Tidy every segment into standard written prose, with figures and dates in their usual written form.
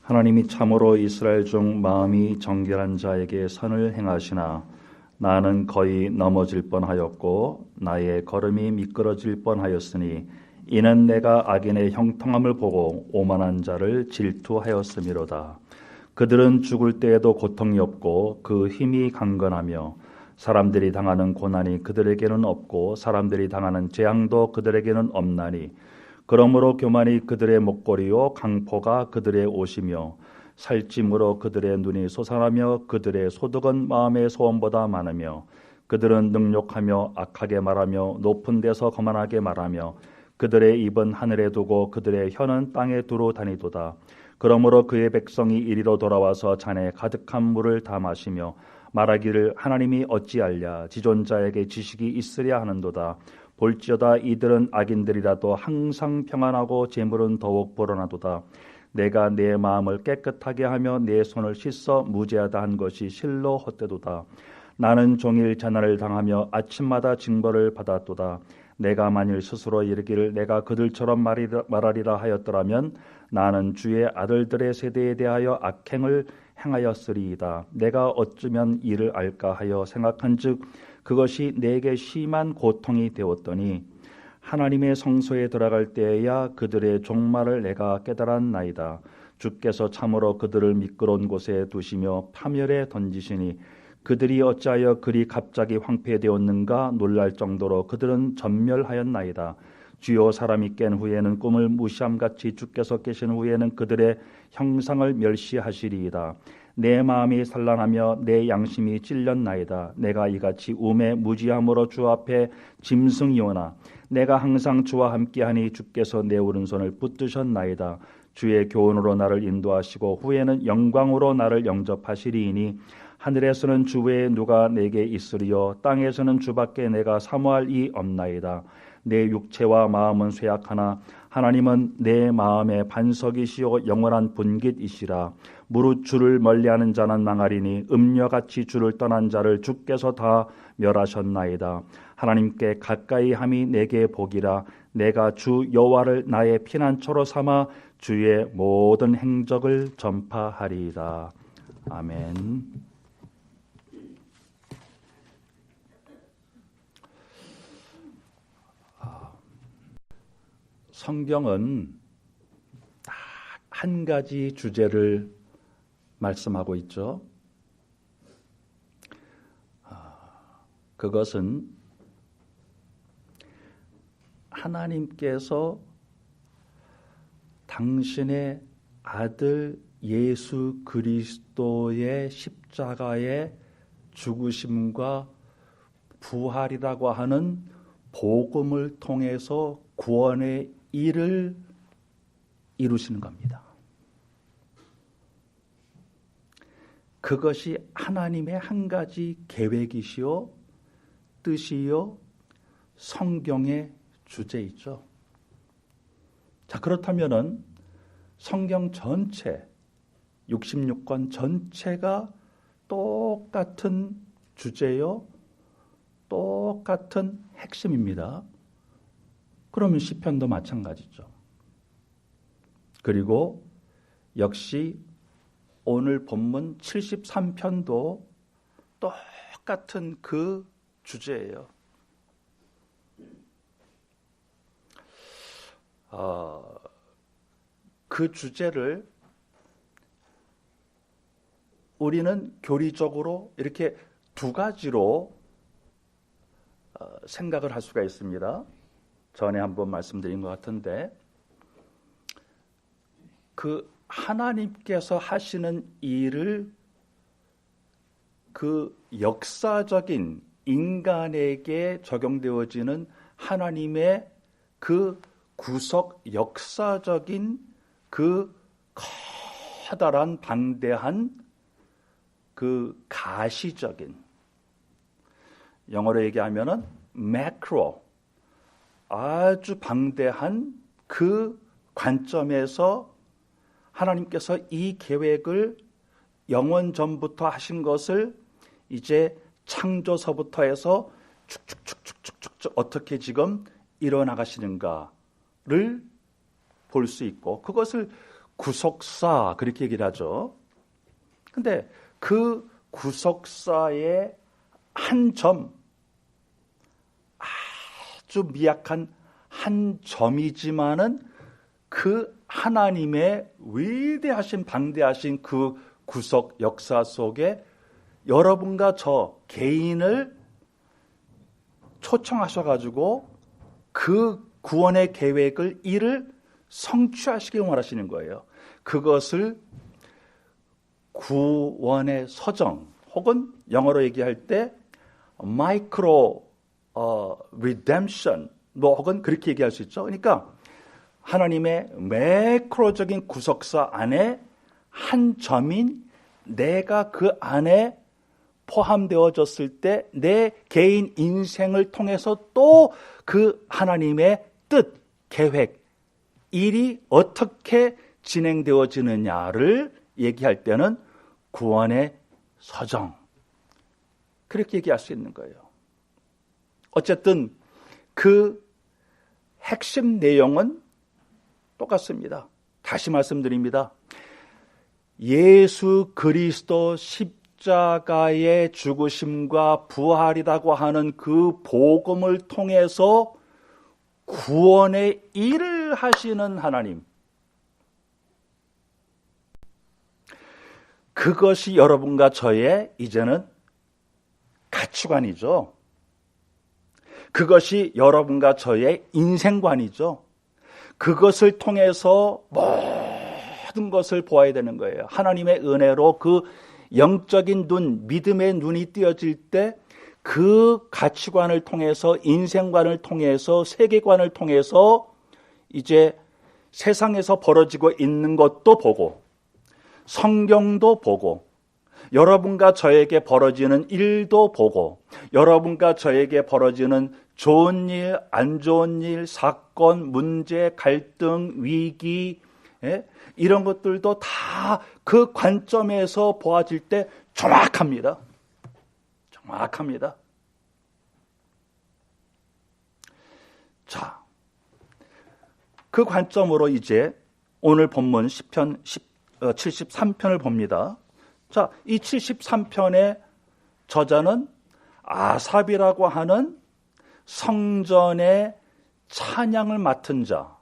하나님이 참으로 이스라엘 중 마음이 정결한 자에게 선을 행하시나 나는 거의 넘어질 뻔하였고 나의 걸음이 미끄러질 뻔하였으니 이는 내가 악인의 형통함을 보고 오만한 자를 질투하였음이로다. 그들은 죽을 때에도 고통이 없고 그 힘이 강건하며 사람들이 당하는 고난이 그들에게는 없고 사람들이 당하는 재앙도 그들에게는 없나니 그러므로 교만이 그들의 목걸이요 강포가 그들의 옷이며 살찜으로 그들의 눈이 솟아나며 그들의 소득은 마음의 소원보다 많으며 그들은 능욕하며 악하게 말하며 높은 데서 거만하게 말하며 그들의 입은 하늘에 두고 그들의 혀는 땅에 두루 다니도다. 그러므로 그의 백성이 이리로 돌아와서 잔에 가득한 물을 다 마시며 말하기를 하나님이 어찌알랴 지존자에게 지식이 있으랴 하는도다. 볼지어다 이들은 악인들이라도 항상 평안하고 재물은 더욱 불어나도다. 내가 내 마음을 깨끗하게 하며 내 손을 씻어 무죄하다 한 것이 실로 헛되도다. 나는 종일 재난을 당하며 아침마다 징벌을 받았도다. 내가 만일 스스로 이르기를 내가 그들처럼 말하리라 하였더라면 나는 주의 아들들의 세대에 대하여 악행을 행하였으리이다. 내가 어쩌면 이를 알까 하여 생각한즉 그것이 내게 심한 고통이 되었더니 하나님의 성소에 들어갈 때에야 그들의 종말을 내가 깨달았나이다. 주께서 참으로 그들을 미끄러운 곳에 두시며 파멸에 던지시니 그들이 어찌하여 그리 갑자기 황폐되었는가 놀랄 정도로 그들은 전멸하였나이다. 주요 사람이 깬 후에는 꿈을 무시함같이 주께서 계신 후에는 그들의 형상을 멸시하시리이다. 내 마음이 산란하며 내 양심이 찔렸나이다. 내가 이같이 우매 무지함으로 주 앞에 짐승이오나 내가 항상 주와 함께하니 주께서 내 오른손을 붙드셨나이다. 주의 교훈으로 나를 인도하시고 후에는 영광으로 나를 영접하시리이니 하늘에서는 주 외에 누가 내게 있으리요 땅에서는 주밖에 내가 사모할 이 없나이다. 내 육체와 마음은 쇠약하나 하나님은 내 마음의 반석이시요 영원한 분깃이시라. 무릇 주를 멀리하는 자는 망하리니 음녀같이 주를 떠난 자를 주께서 다 멸하셨나이다. 하나님께 가까이 함이 내게 복이라. 내가 주 여호와를 나의 피난처로 삼아 주의 모든 행적을 전파하리이다. 아멘. 성경은 딱 한 가지 주제를 말씀하고 있죠. 그것은 하나님께서 당신의 아들 예수 그리스도의 십자가의 죽으심과 부활이라고 하는 복음을 통해서 구원의 일을 이루시는 겁니다. 그것이 하나님의 한 가지 계획이시요 뜻이요 성경의 주제이죠. 자, 그렇다면은 성경 전체 66권 전체가 똑같은 주제요 똑같은 핵심입니다. 그러면 시편도 마찬가지죠. 그리고 역시 오늘 본문 73편도 똑같은 그 주제예요. 그 주제를 우리는 교리적으로 이렇게 두 가지로 생각을 할 수가 있습니다. 전에 한번 말씀드린 것 같은데 그 하나님께서 하시는 일을 그 역사적인 인간에게 적용되어지는 하나님의 그 구속 역사적인 그 커다란 방대한 그 가시적인 영어로 얘기하면은 매크로 아주 방대한 그 관점에서 하나님께서 이 계획을 영원 전부터 하신 것을 이제 창조서부터 해서 축축축축축축 어떻게 지금 이뤄나가시는가를 볼 수 있고 그것을 구속사 그렇게 얘기를 하죠. 근데 그 구속사의 한 점, 아주 미약한 한 점이지만은 그 하나님의 위대하신 방대하신 그 구속 역사 속에 여러분과 저 개인을 초청하셔가지고 그 구원의 계획을 이를 성취하시길 원하시는 거예요. 그것을 구원의 서정 혹은 영어로 얘기할 때 마이크로 redemption 뭐 혹은 그렇게 얘기할 수 있죠. 그러니까 하나님의 매크로적인 구속사 안에 한 점인 내가 그 안에 포함되어졌을 때 내 개인 인생을 통해서 또 그 하나님의 뜻, 계획, 일이 어떻게 진행되어지느냐를 얘기할 때는 구원의 서정 그렇게 얘기할 수 있는 거예요. 어쨌든 그 핵심 내용은 똑같습니다. 다시 말씀드립니다. 예수 그리스도 십자가의 죽으심과 부활이라고 하는 그 복음을 통해서 구원의 일을 하시는 하나님, 그것이 여러분과 저의 이제는 가치관이죠. 그것이 여러분과 저의 인생관이죠. 그것을 통해서 모든 것을 보아야 되는 거예요. 하나님의 은혜로 그 영적인 눈, 믿음의 눈이 띄어질 때 그 가치관을 통해서 인생관을 통해서 세계관을 통해서 이제 세상에서 벌어지고 있는 것도 보고 성경도 보고 여러분과 저에게 벌어지는 일도 보고 여러분과 저에게 벌어지는 좋은 일, 안 좋은 일, 사건, 문제, 갈등, 위기 이런 것들도 다 그 관점에서 보아질 때 정확합니다. 정확합니다. 자, 그 관점으로 이제 오늘 본문 시편 73편을 봅니다. 자, 이 73편의 저자는 아삽이라고 하는 성전의 찬양을 맡은 자.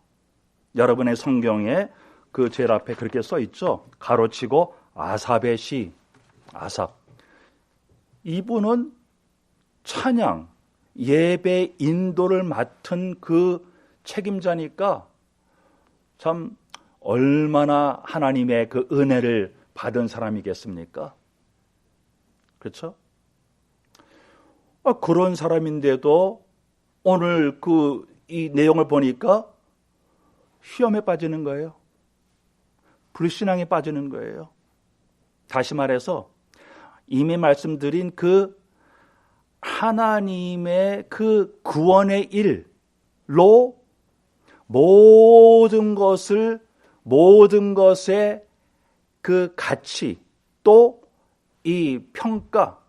여러분의 성경에 그 제일 앞에 그렇게 써 있죠. 가로치고 아삽의 시, 아삽. 이분은 찬양, 예배 인도를 맡은 그 책임자니까 참 얼마나 하나님의 그 은혜를 받은 사람이겠습니까? 그렇죠? 그런 사람인데도 오늘 이 내용을 보니까 시험에 빠지는 거예요. 불신앙에 빠지는 거예요. 다시 말해서 이미 말씀드린 그 하나님의 그 구원의 일로 모든 것의 그 가치 또 이 평가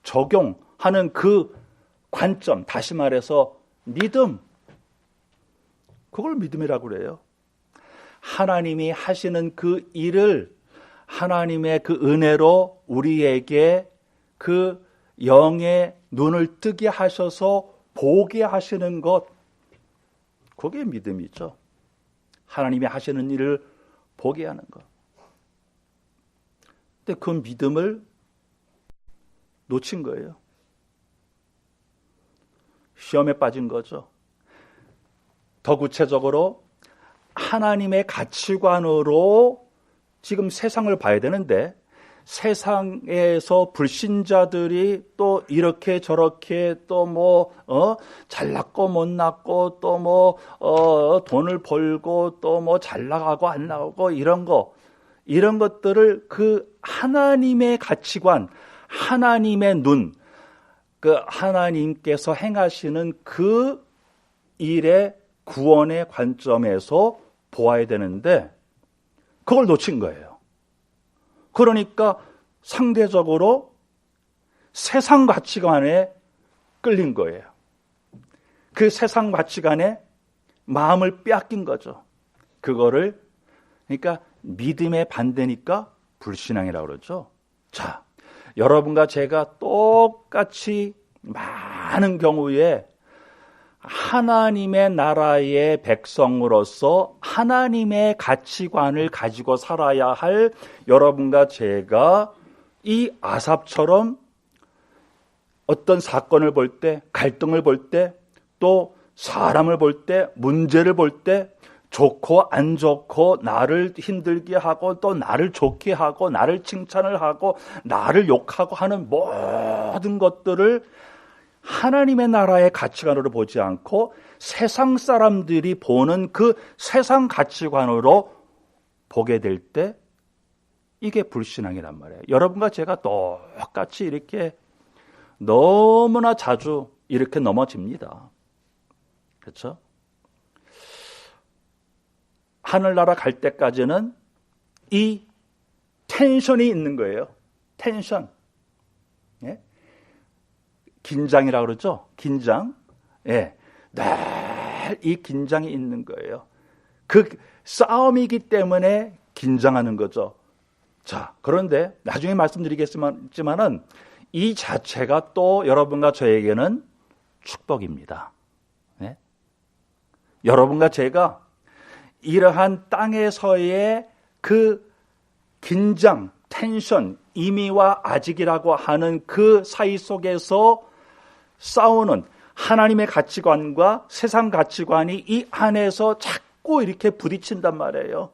적용하는 그 관점, 다시 말해서 믿음, 그걸 믿음이라고 그래요. 하나님이 하시는 그 일을 하나님의 그 은혜로 우리에게 그 영의 눈을 뜨게 하셔서 보게 하시는 것, 그게 믿음이죠. 하나님이 하시는 일을 보게 하는 것. 근데 그 믿음을 놓친 거예요. 시험에 빠진 거죠. 더 구체적으로 하나님의 가치관으로 지금 세상을 봐야 되는데 세상에서 불신자들이 또 이렇게 저렇게 또 잘났고 못났고 또 돈을 벌고 또 잘 나가고 안 나가고 이런 것들을 그 하나님의 가치관, 하나님의 눈, 그 하나님께서 행하시는 그 일의 구원의 관점에서 보아야 되는데 그걸 놓친 거예요. 그러니까 상대적으로 세상 가치관에 끌린 거예요. 그 세상 가치관에 마음을 빼앗긴 거죠. 그거를 그러니까 믿음의 반대니까 불신앙이라고 그러죠. 자, 여러분과 제가 똑같이 많은 경우에 하나님의 나라의 백성으로서 하나님의 가치관을 가지고 살아야 할 여러분과 제가 이 아삽처럼 어떤 사건을 볼 때, 갈등을 볼 때, 또 사람을 볼 때, 문제를 볼 때 좋고 안 좋고 나를 힘들게 하고 또 나를 좋게 하고 나를 칭찬을 하고 나를 욕하고 하는 모든 것들을 하나님의 나라의 가치관으로 보지 않고 세상 사람들이 보는 그 세상 가치관으로 보게 될 때 이게 불신앙이란 말이에요. 여러분과 제가 똑같이 이렇게 너무나 자주 이렇게 넘어집니다. 그렇죠? 하늘나라 갈 때까지는 이 텐션이 있는 거예요. 텐션. 예? 긴장이라고 그러죠? 긴장. 예. 늘 이 긴장이 있는 거예요. 그 싸움이기 때문에 긴장하는 거죠. 자, 그런데 나중에 말씀드리겠지만은 이 자체가 또 여러분과 저에게는 축복입니다. 네? 여러분과 제가 이러한 땅에서의 그 긴장, 텐션, 이미와 아직이라고 하는 그 사이 속에서 싸우는 하나님의 가치관과 세상 가치관이 이 안에서 자꾸 이렇게 부딪힌단 말이에요.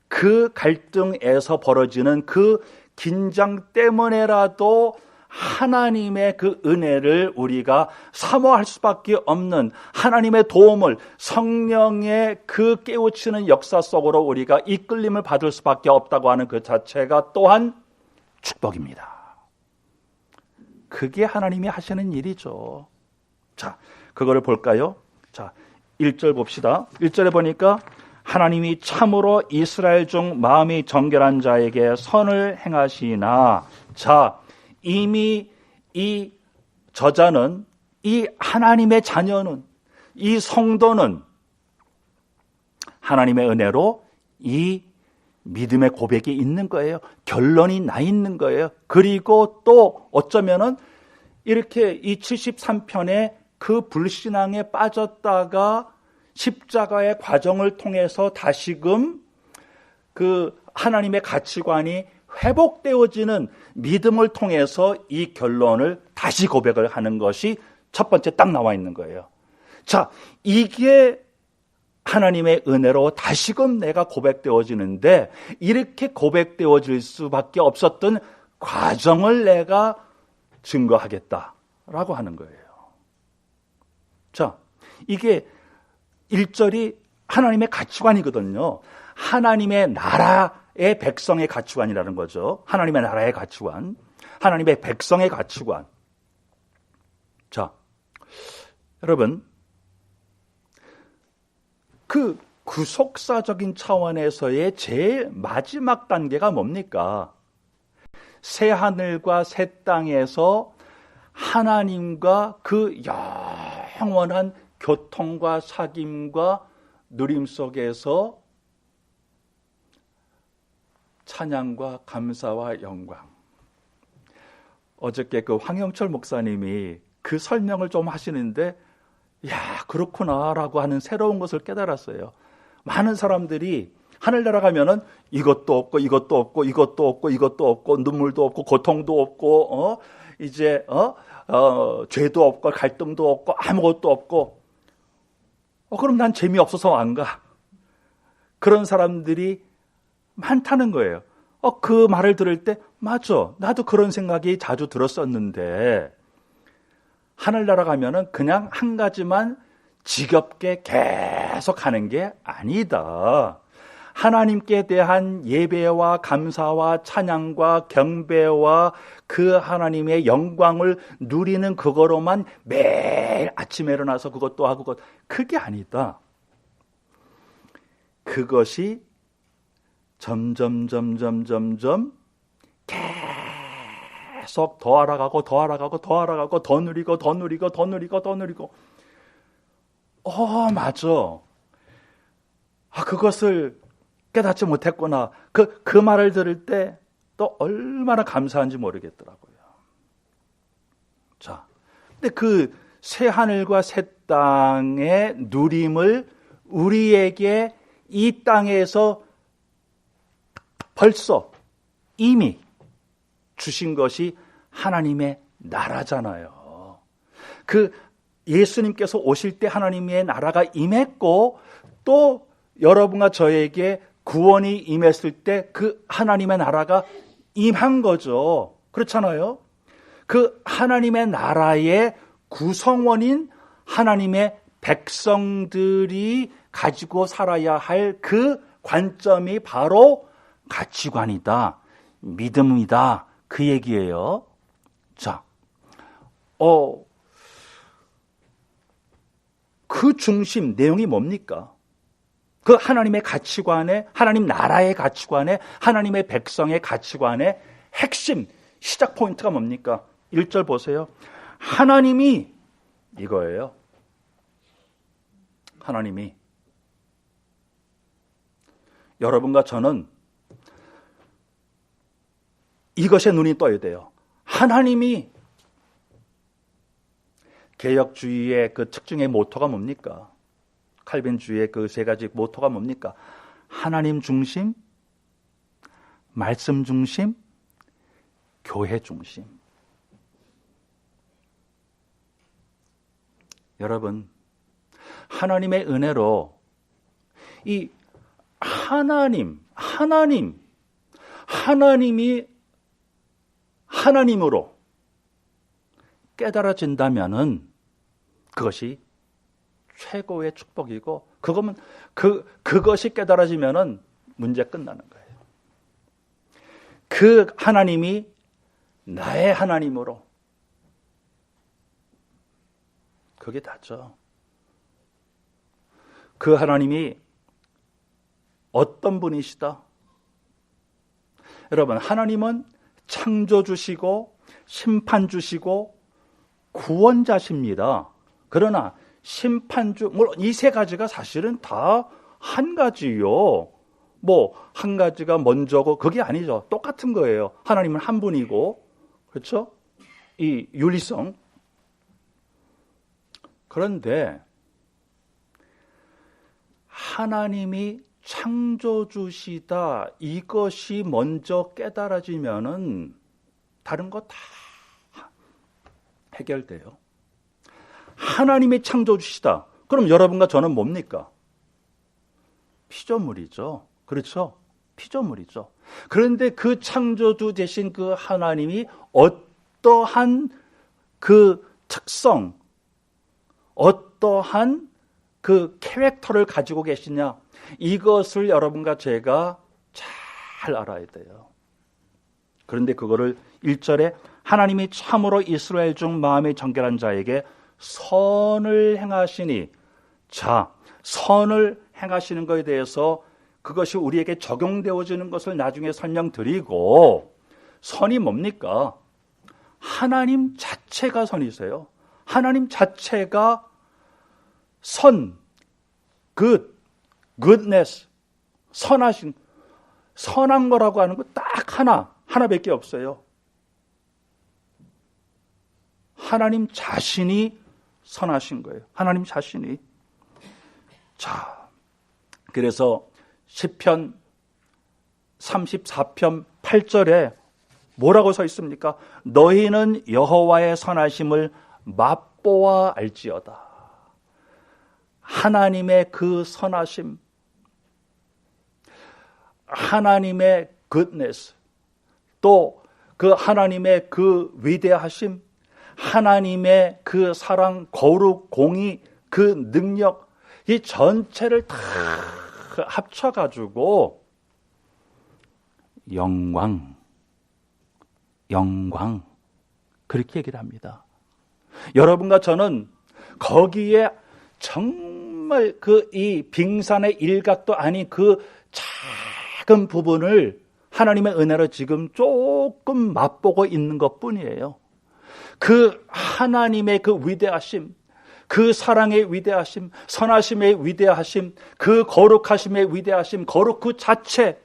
그 갈등에서 벌어지는 그 긴장 때문에라도 하나님의 그 은혜를 우리가 사모할 수밖에 없는 하나님의 도움을 성령의 그 깨우치는 역사 속으로 우리가 이끌림을 받을 수밖에 없다고 하는 그 자체가 또한 축복입니다. 그게 하나님이 하시는 일이죠. 자, 그거를 볼까요? 자, 1절 봅시다. 1절에 보니까 하나님이 참으로 이스라엘 중 마음이 정결한 자에게 선을 행하시나. 자, 이미 이 저자는, 이 하나님의 자녀는, 이 성도는 하나님의 은혜로 이 믿음의 고백이 있는 거예요. 결론이 나 있는 거예요. 그리고 또 어쩌면은 이렇게 이 73편에 그 불신앙에 빠졌다가 십자가의 과정을 통해서 다시금 그 하나님의 가치관이 회복되어지는 믿음을 통해서 이 결론을 다시 고백을 하는 것이 첫 번째 딱 나와 있는 거예요. 자, 이게 하나님의 은혜로 다시금 내가 고백되어지는데 이렇게 고백되어질 수밖에 없었던 과정을 내가 증거하겠다라고 하는 거예요. 자, 이게 1절이 하나님의 가치관이거든요. 하나님의 나라의 백성의 가치관이라는 거죠. 하나님의 나라의 가치관, 하나님의 백성의 가치관. 자, 여러분, 그 구속사적인 차원에서의 제일 마지막 단계가 뭡니까? 새 하늘과 새 땅에서 하나님과 그 영원한 교통과 사귐과 누림 속에서 찬양과 감사와 영광. 어저께 그 황영철 목사님이 그 설명을 좀 하시는데 야, 그렇구나라고 하는 새로운 것을 깨달았어요. 많은 사람들이 하늘나라 가면은 이것도 없고 이것도 없고 이것도 없고 이것도 없고 눈물도 없고 고통도 없고 이제 죄도 없고 갈등도 없고 아무것도 없고 그럼 난 재미없어서 안 가. 그런 사람들이 많다는 거예요. 그 말을 들을 때 맞아. 나도 그런 생각이 자주 들었었는데 하늘나라 가면은 그냥 한 가지만 지겹게 계속 하는 게 아니다. 하나님께 대한 예배와 감사와 찬양과 경배와 그 하나님의 영광을 누리는 그거로만 매일 아침에 일어나서 그것도 하고 그게 아니다. 그것이 점점 계속 더 알아가고 더 누리고 맞아. 그것을 깨닫지 못했구나. 그 말을 들을 때 또 얼마나 감사한지 모르겠더라고요. 자, 근데 그 새 하늘과 새 땅의 누림을 우리에게 이 땅에서 벌써 이미 주신 것이 하나님의 나라잖아요. 그 예수님께서 오실 때 하나님의 나라가 임했고 또 여러분과 저에게 구원이 임했을 때 그 하나님의 나라가 임한 거죠. 그렇잖아요. 그 하나님의 나라의 구성원인 하나님의 백성들이 가지고 살아야 할 그 관점이 바로 가치관이다, 믿음이다, 그 얘기예요. 자, 그 중심 내용이 뭡니까? 그 하나님의 가치관에, 하나님 나라의 가치관에, 하나님의 백성의 가치관에 핵심, 시작 포인트가 뭡니까? 1절 보세요. 하나님이 이거예요. 하나님이 여러분과 저는 이것에 눈이 떠야 돼요. 하나님이 개혁주의의 그 특징의 모토가 뭡니까? 칼빈주의의 그 세 가지 모토가 뭡니까? 하나님 중심, 말씀 중심, 교회 중심. 여러분, 하나님의 은혜로 이 하나님이 하나님으로 깨달아진다면은 그것이 최고의 축복이고, 그것이 깨달아지면은 문제 끝나는 거예요. 그 하나님이 나의 하나님으로, 그게 다죠. 그 하나님이 어떤 분이시다? 여러분, 하나님은 창조주시고 심판주시고 구원자십니다. 그러나 심판주, 물론 이 세 가지가 사실은 다 한 가지요. 한 가지가 먼저고 그게 아니죠. 똑같은 거예요. 하나님은 한 분이고, 그렇죠? 이 윤리성. 그런데 하나님이 창조주시다, 이것이 먼저 깨달아지면은 다른 거 다 해결돼요. 하나님이 창조주시다. 그럼 여러분과 저는 뭡니까? 피조물이죠. 그렇죠? 피조물이죠. 그런데 그 창조주 되신 그 하나님이 어떠한 그 특성, 어떠한 그 캐릭터를 가지고 계시냐, 이것을 여러분과 제가 잘 알아야 돼요. 그런데 그거를 1절에 하나님이 참으로 이스라엘 중 마음이 정결한 자에게 선을 행하시니, 자, 선을 행하시는 것에 대해서 그것이 우리에게 적용되어지는 것을 나중에 설명드리고, 선이 뭡니까? 하나님 자체가 선이세요. 하나님 자체가 선, goodness, 선한 거라고 하는 거 딱 하나밖에 없어요. 하나님 자신이 선하신 거예요. 하나님 자신이. 자, 그래서 시편 34편 8절에 뭐라고 서 있습니까? 너희는 여호와의 선하심을 맛보아 알지어다. 하나님의 그 선하심, 하나님의 goodness, 또 그 하나님의 그 위대하심, 하나님의 그 사랑, 거룩, 공의, 그 능력, 이 전체를 다 합쳐가지고 영광, 그렇게 얘기를 합니다. 여러분과 저는 거기에 정말 이 빙산의 일각도 아닌 그 작은 부분을 하나님의 은혜로 지금 조금 맛보고 있는 것 뿐이에요. 그 하나님의 그 위대하심, 그 사랑의 위대하심, 선하심의 위대하심, 그 거룩하심의 위대하심, 거룩 자체,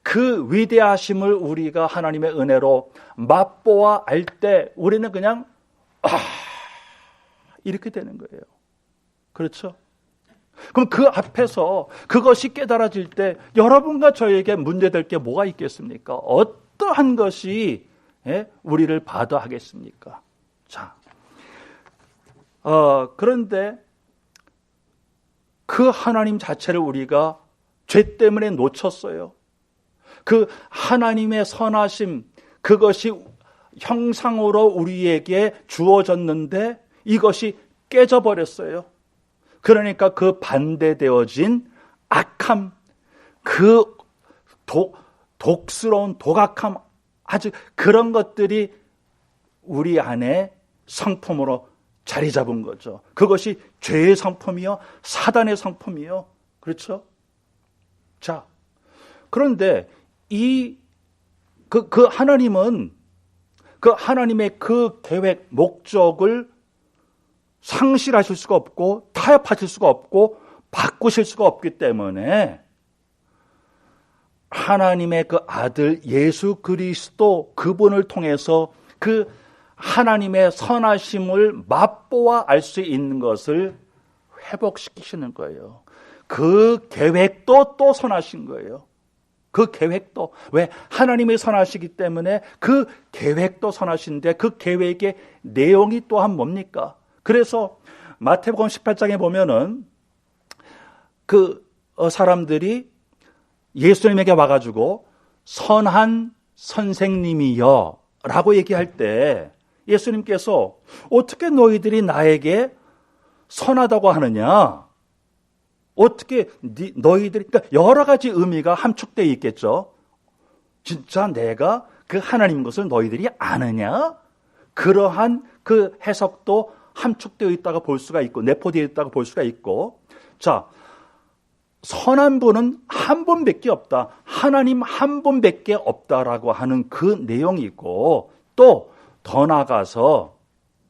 그 위대하심을 우리가 하나님의 은혜로 맛보아 알 때 우리는 그냥 이렇게 되는 거예요. 그렇죠? 그럼 그 앞에서 그것이 깨달아질 때 여러분과 저에게 문제될 게 뭐가 있겠습니까? 어떠한 것이 우리를 바다하겠습니까? 자, 그런데 그 하나님 자체를 우리가 죄 때문에 놓쳤어요. 그 하나님의 선하심, 그것이 형상으로 우리에게 주어졌는데 이것이 깨져버렸어요. 그러니까 그 반대되어진 악함, 그 독스러운 독악함, 아주 그런 것들이 우리 안에 성품으로 자리 잡은 거죠. 그것이 죄의 성품이요, 사단의 성품이요. 그렇죠? 자, 그런데 그 하나님은 그 하나님의 그 계획, 목적을 상실하실 수가 없고 타협하실 수가 없고 바꾸실 수가 없기 때문에 하나님의 그 아들 예수 그리스도 그분을 통해서 그 하나님의 선하심을 맛보아 알 수 있는 것을 회복시키시는 거예요. 그 계획도 또 선하신 거예요. 그 계획도. 왜? 하나님이 선하시기 때문에 그 계획도 선하신데 그 계획의 내용이 또한 뭡니까? 그래서 마태복음 18장에 보면은 그 사람들이 예수님에게 와가지고 선한 선생님이여 라고 얘기할 때 예수님께서 어떻게 너희들이 나에게 선하다고 하느냐? 어떻게 너희들이, 그러니까 여러 가지 의미가 함축되어 있겠죠. 진짜 내가 그 하나님 것을 너희들이 아느냐? 그러한 그 해석도 함축되어 있다고 볼 수가 있고 내포되어 있다고 볼 수가 있고, 자, 선한 분은 한 분밖에 없다. 하나님 한 분밖에 없다라고 하는 그 내용이 있고, 또 더 나아가서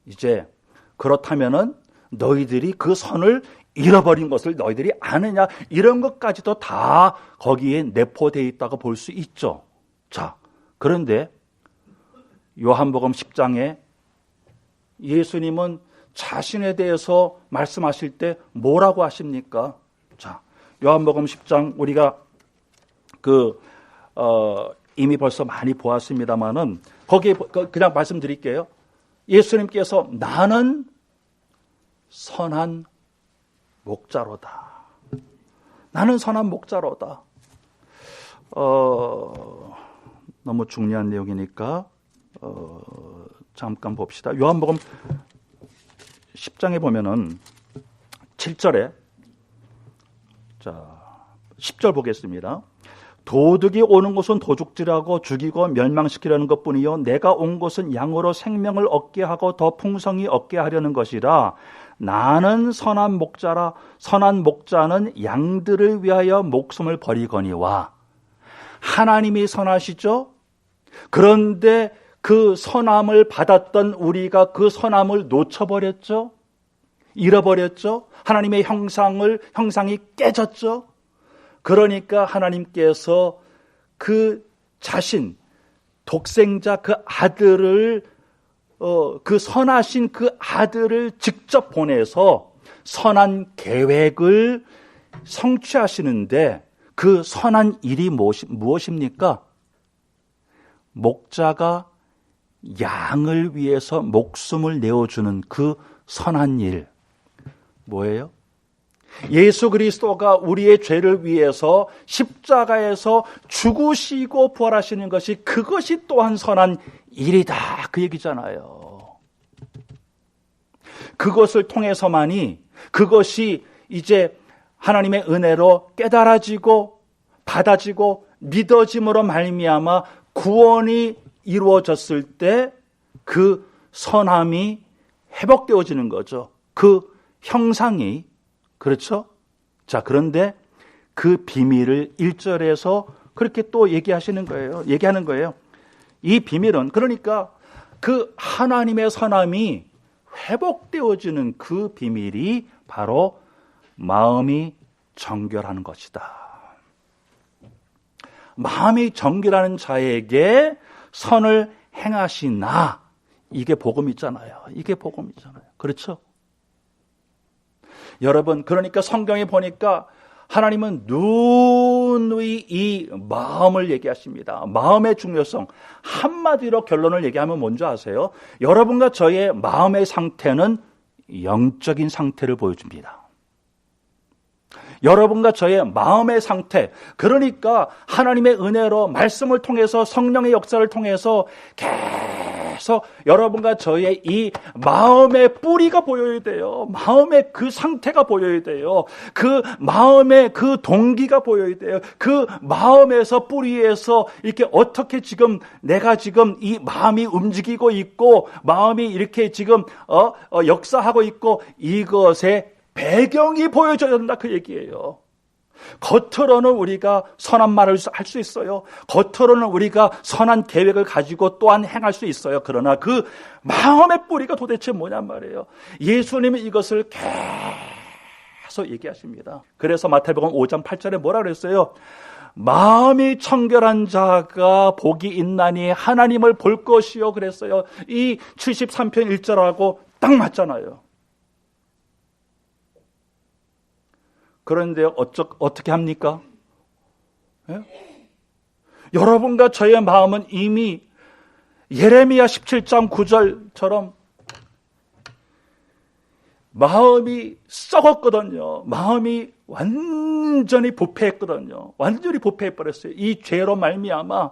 이제 그렇다면은 너희들이 그 선을 잃어버린 것을 너희들이 아느냐, 이런 것까지도 다 거기에 내포되어 있다고 볼 수 있죠. 자, 그런데 요한복음 10장에 예수님은 자신에 대해서 말씀하실 때 뭐라고 하십니까? 자, 요한복음 10장 우리가 이미 벌써 많이 보았습니다만은 거기에 그냥 말씀드릴게요. 예수님께서 나는 선한 목자로다. 나는 선한 목자로다. 너무 중요한 내용이니까 잠깐 봅시다. 요한복음 10장에 보면은 7절에, 자, 10절 보겠습니다. 도둑이 오는 것은 도둑질하고 죽이고 멸망시키려는 것뿐이요 내가 온 것은 양으로 생명을 얻게 하고 더 풍성히 얻게 하려는 것이라. 나는 선한 목자라. 선한 목자는 양들을 위하여 목숨을 버리거니와. 하나님이 선하시죠? 그런데 그 선함을 받았던 우리가 그 선함을 놓쳐버렸죠? 잃어버렸죠? 하나님의 형상이 깨졌죠? 그러니까 하나님께서 그 자신, 독생자 그 아들을, 그 선하신 그 아들을 직접 보내서 선한 계획을 성취하시는데 그 선한 일이 무엇입니까? 목자가 양을 위해서 목숨을 내어주는 그 선한 일. 뭐예요? 예수 그리스도가 우리의 죄를 위해서 십자가에서 죽으시고 부활하시는 것이, 그것이 또한 선한 일이다, 그 얘기잖아요. 그것을 통해서만이, 그것이 이제 하나님의 은혜로 깨달아지고 받아지고 믿어짐으로 말미암아 구원이 이루어졌을 때 그 선함이 회복되어지는 거죠. 그 형상이. 그렇죠? 자, 그런데 그 비밀을 1절에서 그렇게 또 얘기하는 거예요. 이 비밀은, 그러니까 그 하나님의 선함이 회복되어지는 그 비밀이 바로 마음이 정결하는 것이다. 마음이 정결하는 자에게 선을 행하시나, 이게 복음이잖아요. 이게 복음이잖아요. 그렇죠? 여러분, 그러니까 성경에 보니까 하나님은 누누이 이 마음을 얘기하십니다. 마음의 중요성. 한마디로 결론을 얘기하면 뭔지 아세요? 여러분과 저의 마음의 상태는 영적인 상태를 보여줍니다. 여러분과 저의 마음의 상태, 그러니까 하나님의 은혜로 말씀을 통해서 성령의 역사를 통해서 계속 여러분과 저의 이 마음의 뿌리가 보여야 돼요. 마음의 그 상태가 보여야 돼요. 그 마음의 그 동기가 보여야 돼요. 그 마음에서 뿌리에서 이렇게 어떻게 지금 내가 지금 이 마음이 움직이고 있고 마음이 이렇게 지금 역사하고 있고 이것의 배경이 보여줘야 된다, 그 얘기예요. 겉으로는 우리가 선한 말을 할 수 있어요. 겉으로는 우리가 선한 계획을 가지고 또한 행할 수 있어요. 그러나 그 마음의 뿌리가 도대체 뭐냔 말이에요. 예수님이 이것을 계속 얘기하십니다. 그래서 마태복음 5장 8절에 뭐라 그랬어요? 마음이 청결한 자가 복이 있나니 하나님을 볼 것이요 그랬어요. 이 73편 1절하고 딱 맞잖아요. 그런데 어떻게 합니까? 예? 여러분과 저의 마음은 이미 예레미야 17장 9절처럼 마음이 썩었거든요. 마음이 완전히 부패했거든요. 완전히 부패해버렸어요. 이 죄로 말미암아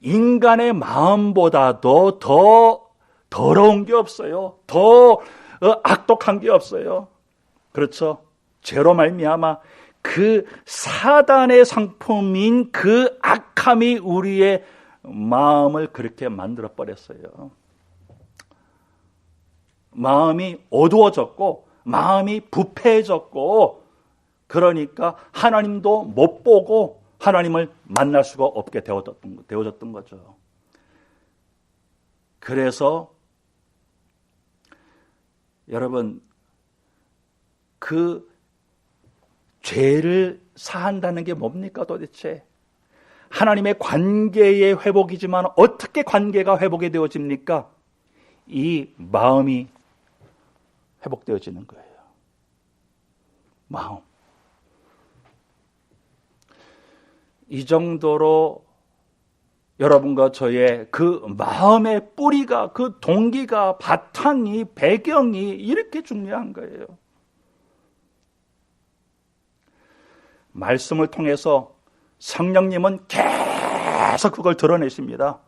인간의 마음보다도 더 더러운 게 없어요. 더 악독한 게 없어요. 그렇죠? 죄로 말미암아 그 사단의 상품인 그 악함이 우리의 마음을 그렇게 만들어 버렸어요. 마음이 어두워졌고 마음이 부패해졌고 그러니까 하나님도 못 보고 하나님을 만날 수가 없게 되어졌던 거죠. 그래서 여러분, 그 죄를 사한다는 게 뭡니까 도대체? 하나님의 관계의 회복이지만 어떻게 관계가 회복이 되어집니까? 이 마음이 회복되어지는 거예요. 마음. 이 정도로 여러분과 저의 그 마음의 뿌리가, 그 동기가, 바탕이, 배경이 이렇게 중요한 거예요. 말씀을 통해서 성령님은 계속 그걸 드러내십니다.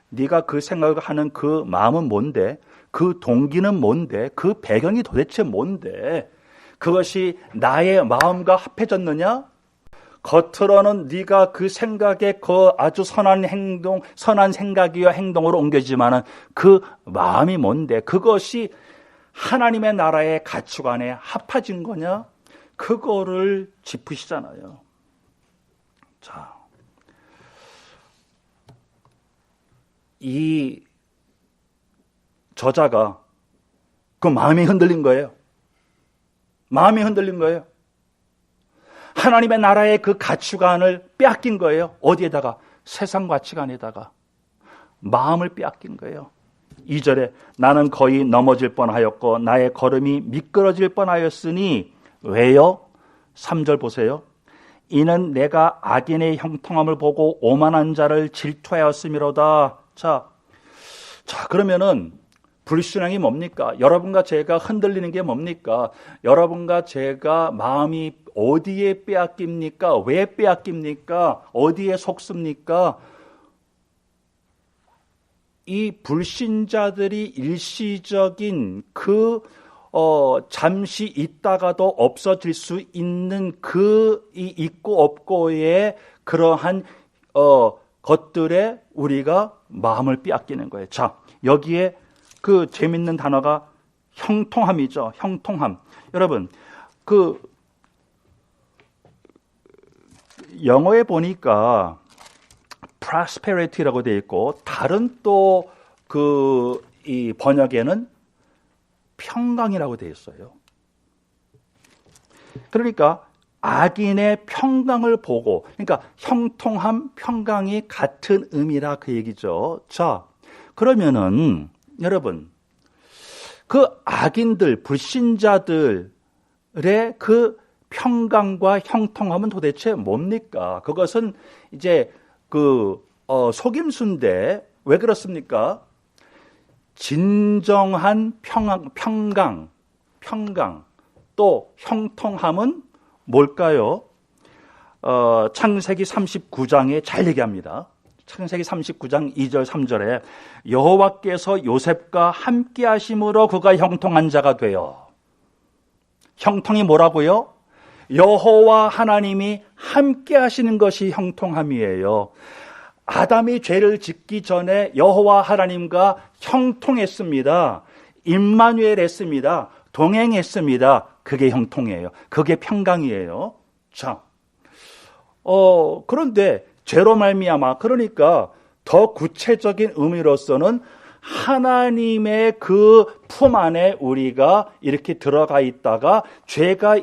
네가 그 생각을 하는 그 마음은 뭔데? 그 동기는 뭔데? 그 배경이 도대체 뭔데? 그것이 나의 마음과 합해졌느냐? 겉으로는 네가 그 생각에 그 아주 선한 행동, 선한 생각이여 행동으로 옮겨지지만은 그 마음이 뭔데? 그것이 하나님의 나라의 가치관에 합해진 거냐? 그거를 짚으시잖아요. 자, 이 저자가 그 마음이 흔들린 거예요. 마음이 흔들린 거예요. 하나님의 나라의 그 가치관을 빼앗긴 거예요. 어디에다가? 세상 가치관에다가 마음을 빼앗긴 거예요. 2절에 나는 거의 넘어질 뻔하였고 나의 걸음이 미끄러질 뻔하였으니 왜요? 3절 보세요. 이는 내가 악인의 형통함을 보고 오만한 자를 질투하였음이로다. 자, 그러면은 불신앙이 뭡니까? 여러분과 제가 흔들리는 게 뭡니까? 여러분과 제가 마음이 어디에 빼앗깁니까? 왜 빼앗깁니까? 어디에 속습니까? 이 불신자들이 일시적인 그 잠시 있다가도 없어질 수 있는 그 있고 없고의 그러한 것들에 우리가 마음을 빼앗기는 거예요. 자, 여기에 그 재밌는 단어가 형통함이죠. 형통함. 여러분, 그 영어에 보니까 prosperity라고 되어 있고 다른 또 그 이 번역에는 평강이라고 되어 있어요. 그러니까 악인의 평강을 보고, 그러니까 형통함, 평강이 같은 의미라 그 얘기죠. 자, 그러면은 여러분, 그 악인들, 불신자들의 그 평강과 형통함은 도대체 뭡니까? 그것은 이제 속임수인데 왜 그렇습니까? 진정한 평강, 또 형통함은 뭘까요? 창세기 39장에 잘 얘기합니다. 창세기 39장 2절 3절에 여호와께서 요셉과 함께 하심으로 그가 형통한 자가 되어. 형통이 뭐라고요? 여호와 하나님이 함께 하시는 것이 형통함이에요. 아담이 죄를 짓기 전에 여호와 하나님과 형통했습니다. 임마누엘 했습니다. 동행했습니다. 그게 형통이에요. 그게 평강이에요. 자, 그런데 죄로 말미암아, 그러니까 더 구체적인 의미로서는 하나님의 그 품 안에 우리가 이렇게 들어가 있다가 죄가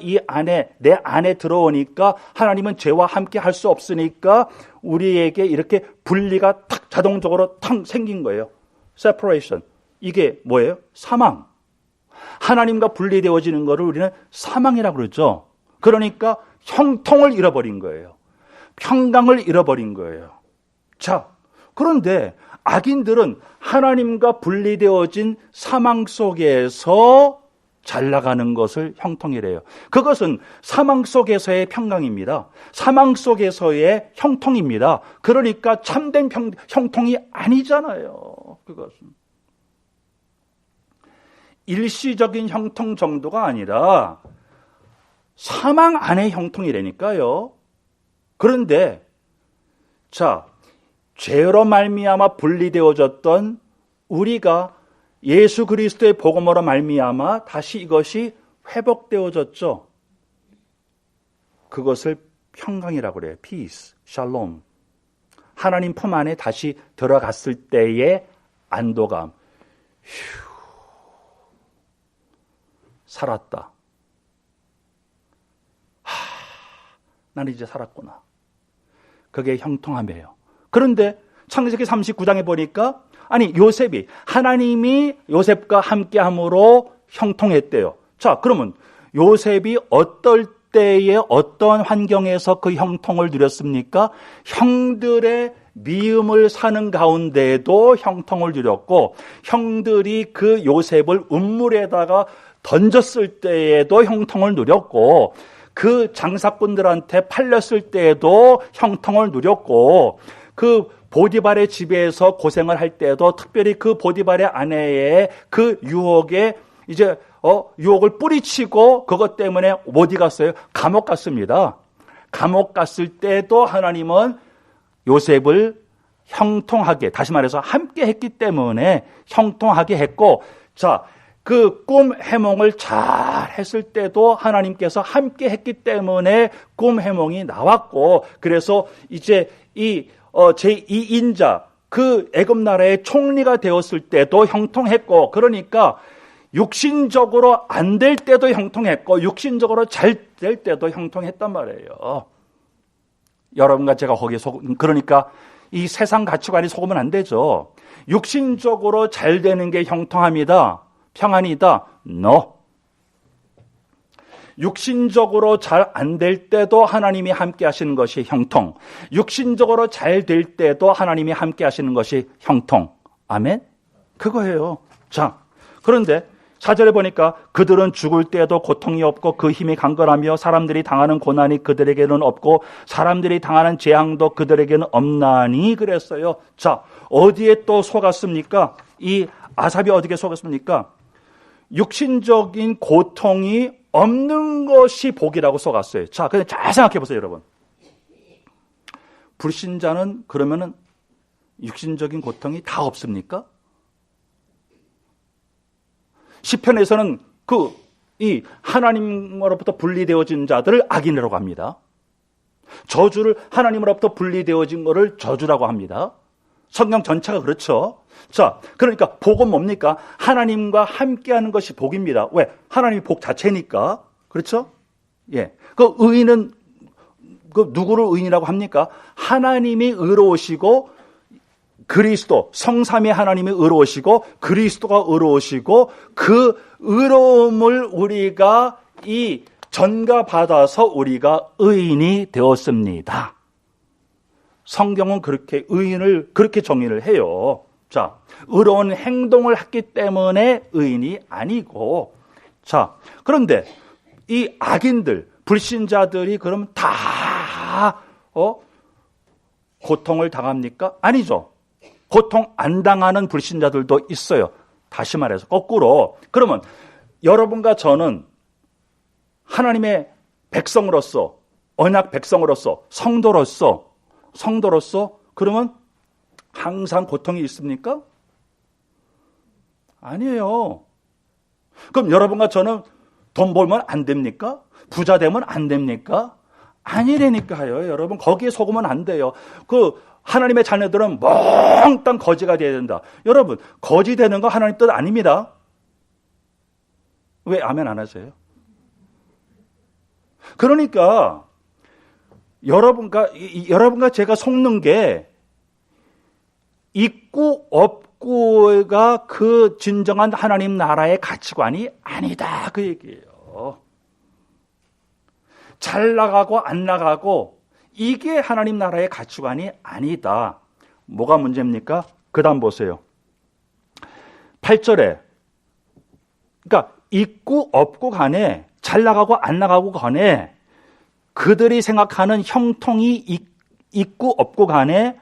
내 안에 들어오니까 하나님은 죄와 함께 할 수 없으니까 우리에게 이렇게 분리가 탁 자동적으로 탁 생긴 거예요. separation. 이게 뭐예요? 사망. 하나님과 분리되어지는 것을 우리는 사망이라고 그러죠. 그러니까 형통을 잃어버린 거예요. 평강을 잃어버린 거예요. 자, 그런데 악인들은 하나님과 분리되어진 사망 속에서 잘 나가는 것을 형통이래요. 그것은 사망 속에서의 평강입니다. 사망 속에서의 형통입니다. 그러니까 참된 형통이 아니잖아요. 그것은 일시적인 형통 정도가 아니라 사망 안의 형통이라니까요. 그런데 자, 죄로 말미암아 분리되어졌던 우리가 예수 그리스도의 복음으로 말미암아 다시 이것이 회복되어졌죠. 그것을 평강이라고 그래요. peace, shalom. 하나님 품 안에 다시 들어갔을 때의 안도감. 살았다. 나는 이제 살았구나. 그게 형통함이에요. 그런데 창세기 39장에 보니까 요셉이 하나님이 요셉과 함께함으로 형통했대요. 자, 그러면 요셉이 어떨 때에 어떤 환경에서 그 형통을 누렸습니까? 형들의 미움을 사는 가운데에도 형통을 누렸고, 형들이 그 요셉을 운물에다가 던졌을 때에도 형통을 누렸고, 그 장사꾼들한테 팔렸을 때에도 형통을 누렸고, 그 보디발의 집에서 고생을 할 때도 특별히 그 보디발의 아내의 그 유혹에 이제 유혹을 뿌리치고 그것 때문에 어디 갔어요? 감옥 갔습니다. 감옥 갔을 때도 하나님은 요셉을 형통하게, 다시 말해서 함께 했기 때문에 형통하게 했고, 자, 그 꿈 해몽을 잘 했을 때도 하나님께서 함께 했기 때문에 꿈 해몽이 나왔고, 그래서 이제 제2인자 그 애굽 나라의 총리가 되었을 때도 형통했고, 그러니까 육신적으로 안 될 때도 형통했고 육신적으로 잘 될 때도 형통했단 말이에요. 여러분과 제가 거기에 그러니까 이 세상 가치관이 속으면 안 되죠. 육신적으로 잘 되는 게 형통합니다. 평안이다. No. 육신적으로 잘 안 될 때도 하나님이 함께 하시는 것이 형통. 육신적으로 잘 될 때도 하나님이 함께 하시는 것이 형통. 아멘? 그거예요. 자, 그런데 4절에 보니까 그들은 죽을 때에도 고통이 없고 그 힘이 강건하며 사람들이 당하는 고난이 그들에게는 없고 사람들이 당하는 재앙도 그들에게는 없나니 그랬어요. 자, 어디에 또 속았습니까? 이 아삽이 어디에 속았습니까? 육신적인 고통이 없는 것이 복이라고 속았어요. 자, 그냥 잘 생각해 보세요, 여러분. 불신자는 그러면은 육신적인 고통이 다 없습니까? 시편에서는 이 하나님으로부터 분리되어진 자들을 악인이라고 합니다. 저주를 하나님으로부터 분리되어진 것을 저주라고 합니다. 성경 전체가 그렇죠. 자, 그러니까 복은 뭡니까? 하나님과 함께하는 것이 복입니다. 왜? 하나님이 복 자체니까. 그렇죠? 예. 그 의인은 그 누구를 의인이라고 합니까? 하나님이 의로우시고 그리스도, 성삼위 하나님이 의로우시고 그리스도가 의로우시고 그 의로움을 우리가 이 전가받아서 우리가 의인이 되었습니다. 성경은 그렇게 의인을 그렇게 정의를 해요. 자, 의로운 행동을 했기 때문에 의인이 아니고, 자, 그런데 이 악인들, 불신자들이 그럼 다 고통을 당합니까? 아니죠. 고통 안 당하는 불신자들도 있어요. 다시 말해서 거꾸로. 그러면 여러분과 저는 하나님의 백성으로서, 언약 백성으로서, 성도로서 그러면 항상 고통이 있습니까? 아니에요. 그럼 여러분과 저는 돈 벌면 안 됩니까? 부자 되면 안 됩니까? 아니라니까요. 여러분 거기에 속으면 안 돼요. 그 하나님의 자녀들은 몽땅 거지가 돼야 된다. 여러분 거지 되는 거 하나님 뜻 아닙니다. 왜 아멘 안 하세요? 그러니까 여러분과 제가 속는 게 있고 없고가 그 진정한 하나님 나라의 가치관이 아니다. 그 얘기예요. 잘 나가고 안 나가고 이게 하나님 나라의 가치관이 아니다. 뭐가 문제입니까? 그 다음 보세요. 8절에 그러니까 있고 없고 간에 잘 나가고 안 나가고 간에 그들이 생각하는 형통이 있고 없고 간에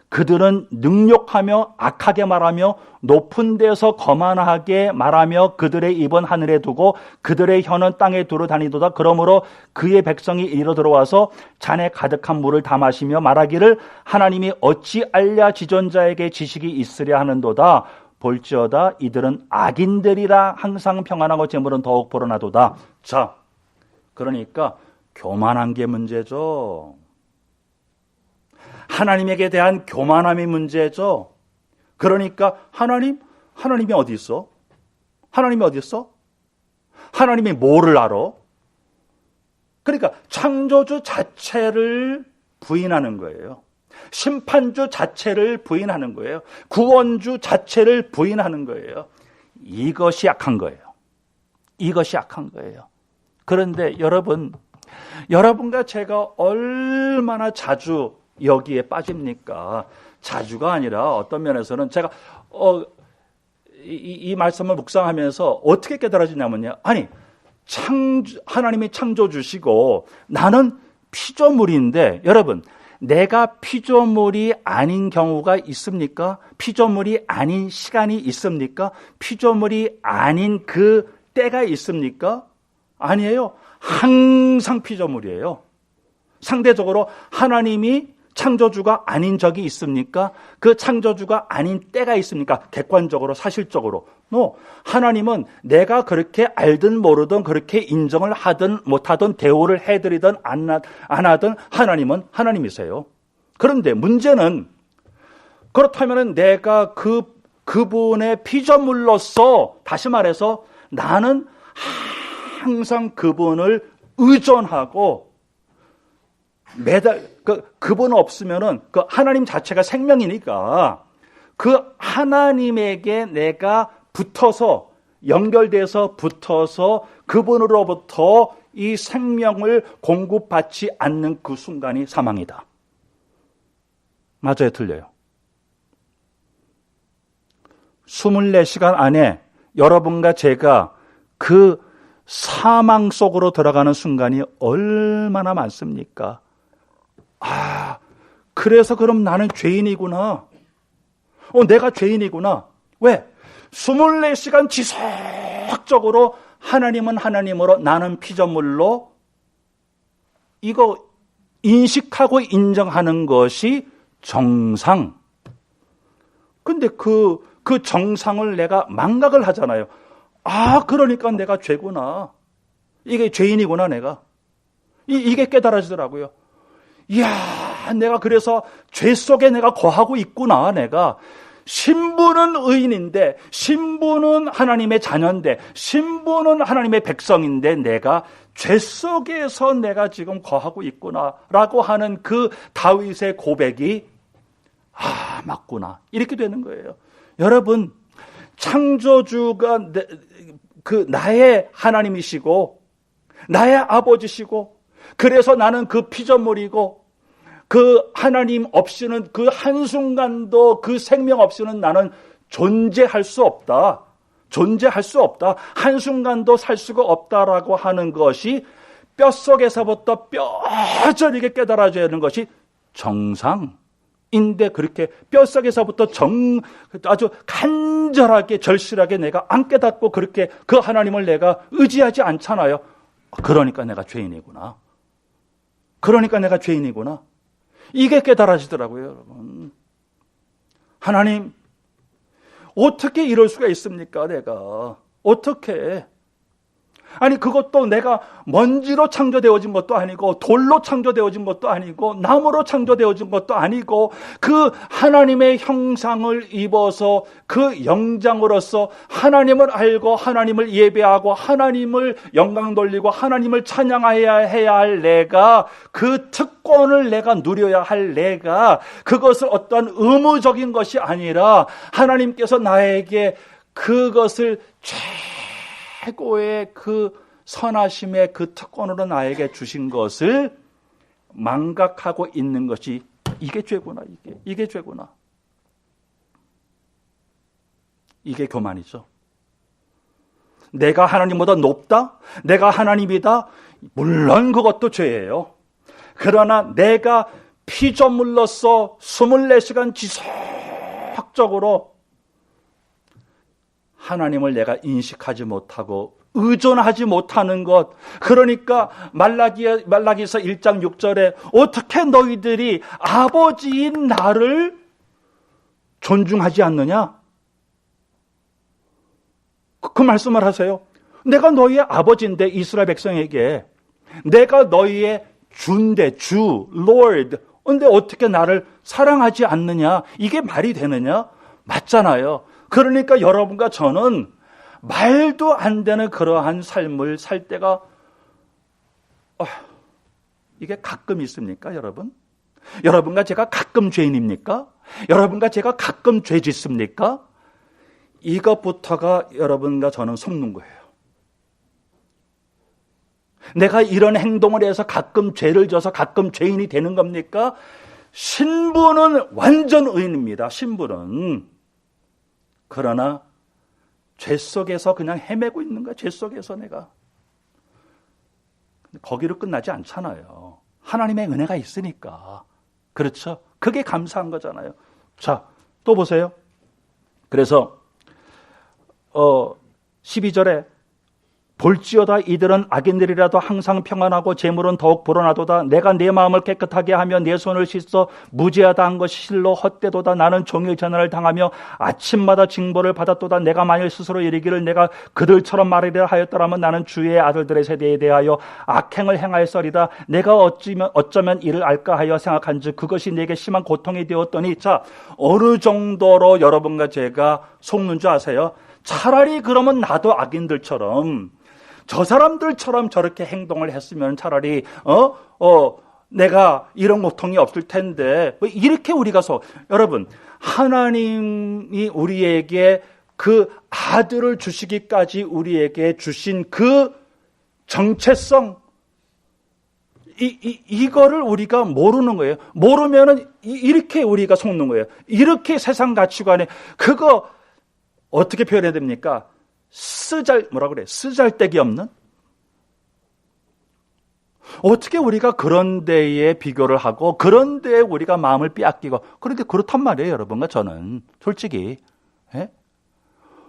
그들은 능욕하며 악하게 말하며 높은 데서 거만하게 말하며 그들의 입은 하늘에 두고 그들의 혀는 땅에 두루 다니도다. 그러므로 그의 백성이 이리로 들어와서 잔에 가득한 물을 다 마시며 말하기를 하나님이 어찌 알랴 지존자에게 지식이 있으랴 하는도다. 볼지어다 이들은 악인들이라 항상 평안하고 재물은 더욱 불어나도다. 자, 그러니까 교만한 게 문제죠. 하나님에게 대한 교만함이 문제죠. 그러니까 하나님이 어디 있어? 하나님이 어디 있어? 하나님이 뭐를 알아? 그러니까 창조주 자체를 부인하는 거예요. 심판주 자체를 부인하는 거예요. 구원주 자체를 부인하는 거예요. 이것이 약한 거예요. 이것이 약한 거예요. 그런데 여러분과 제가 얼마나 자주 여기에 빠집니까? 자주가 아니라 어떤 면에서는 제가 이 말씀을 묵상하면서 어떻게 깨달아지냐면요. 아니, 하나님이 창조주시고 나는 피조물인데 여러분, 내가 피조물이 아닌 경우가 있습니까? 피조물이 아닌 시간이 있습니까? 피조물이 아닌 그 때가 있습니까? 아니에요. 항상 피조물이에요. 상대적으로 하나님이 창조주가 아닌 적이 있습니까? 그 창조주가 아닌 때가 있습니까? 객관적으로, 사실적으로. 하나님은 내가 그렇게 알든 모르든 그렇게 인정을 하든 못하든 대우를 해드리든 안 하든 하나님은 하나님이세요. 그런데 문제는 그렇다면 내가 그분의 피조물로서 다시 말해서 나는 항상 그분을 의존하고 그분 없으면은 그 하나님 자체가 생명이니까 그 하나님에게 내가 연결돼서 붙어서 그분으로부터 이 생명을 공급받지 않는 그 순간이 사망이다. 맞아요, 틀려요? 24시간 안에 여러분과 제가 그 사망 속으로 들어가는 순간이 얼마나 많습니까? 그래서 그럼 나는 죄인이구나. 내가 죄인이구나. 왜? 24시간 지속적으로 하나님은 하나님으로 나는 피조물로 이거 인식하고 인정하는 것이 정상. 근데 그 정상을 내가 망각을 하잖아요. 그러니까 내가 죄구나. 이게 죄인이구나, 내가. 이게 깨달아지더라고요. 이야, 내가 그래서 죄 속에 내가 거하고 있구나. 내가 신부는 의인인데, 신부는 하나님의 자녀인데, 신부는 하나님의 백성인데 내가 죄 속에서 내가 지금 거하고 있구나라고 하는 그 다윗의 고백이 맞구나, 이렇게 되는 거예요. 여러분, 창조주가 나의 하나님이시고 나의 아버지시고, 그래서 나는 그 피조물이고, 그 하나님 없이는, 그 한순간도 그 생명 없이는 나는 존재할 수 없다. 존재할 수 없다. 한순간도 살 수가 없다라고 하는 것이 뼛속에서부터 뼈저리게 깨달아져야 하는 것이 정상인데, 그렇게 뼛속에서부터 아주 간절하게 절실하게 내가 안 깨닫고 그렇게 그 하나님을 내가 의지하지 않잖아요. 그러니까 내가 죄인이구나. 그러니까 내가 죄인이구나. 이게 깨달아지더라고요, 여러분. 하나님, 어떻게 이럴 수가 있습니까, 내가? 어떻게? 아니, 그것도 내가 먼지로 창조되어진 것도 아니고, 돌로 창조되어진 것도 아니고, 나무로 창조되어진 것도 아니고, 그 하나님의 형상을 입어서 그 영장으로서 하나님을 알고, 하나님을 예배하고, 하나님을 영광 돌리고, 하나님을 찬양해야 할 내가, 그 특권을 내가 누려야 할 내가, 그것을 어떠한 의무적인 것이 아니라 하나님께서 나에게 그것을 최고의 그 선하심의 그 특권으로 나에게 주신 것을 망각하고 있는 것이, 이게 죄구나. 이게 죄구나. 이게 교만이죠. 내가 하나님보다 높다? 내가 하나님이다? 물론 그것도 죄예요. 그러나 내가 피조물로서 24시간 지속적으로 하나님을 내가 인식하지 못하고 의존하지 못하는 것, 그러니까 말라기서 1장 6절에 어떻게 너희들이 아버지인 나를 존중하지 않느냐? 그 말씀을 하세요. 내가 너희의 아버지인데, 이스라엘 백성에게 내가 너희의 주인데, 주, Lord, 근데 어떻게 나를 사랑하지 않느냐? 이게 말이 되느냐? 맞잖아요. 그러니까 여러분과 저는 말도 안 되는 그러한 삶을 살 때가 이게 가끔 있습니까, 여러분? 여러분과 제가 가끔 죄인입니까? 여러분과 제가 가끔 죄 짓습니까? 이것부터가 여러분과 저는 속는 거예요. 내가 이런 행동을 해서 가끔 죄를 져서 가끔 죄인이 되는 겁니까? 신부는 완전 의인입니다. 신부는. 그러나 죄 속에서 그냥 헤매고 있는 거야. 죄 속에서 내가. 거기로 끝나지 않잖아요. 하나님의 은혜가 있으니까. 그렇죠? 그게 감사한 거잖아요. 자, 또 보세요. 그래서 12절에 볼지어다 이들은 악인들이라도 항상 평안하고 재물은 더욱 불어나도다. 내가 내 마음을 깨끗하게 하며 내 손을 씻어 무죄하다 한 것이 실로 헛되도다. 나는 종일 전화를 당하며 아침마다 징벌을 받았도다. 내가 만일 스스로 이르기를 내가 그들처럼 말하리라 하였더라면 나는 주의 아들들의 세대에 대하여 악행을 행하였으리다. 내가 어쩌면 이를 알까 하여 생각한즉 그것이 내게 심한 고통이 되었더니, 자, 어느 정도로 여러분과 제가 속는 줄 아세요? 차라리 그러면 나도 악인들처럼, 저 사람들처럼 저렇게 행동을 했으면 차라리 내가 이런 고통이 없을 텐데, 이렇게 우리가 여러분, 하나님이 우리에게 그 아들을 주시기까지 우리에게 주신 그 정체성, 이거를 우리가 모르는 거예요. 모르면은 이렇게 우리가 속는 거예요. 이렇게 세상 가치관에, 그거 어떻게 표현해야 됩니까? 쓰잘데기 없는? 어떻게 우리가 그런 데에 비교를 하고 그런 데에 우리가 마음을 빼앗기고, 그런데 그렇단 말이에요, 여러분과 저는. 솔직히. 예?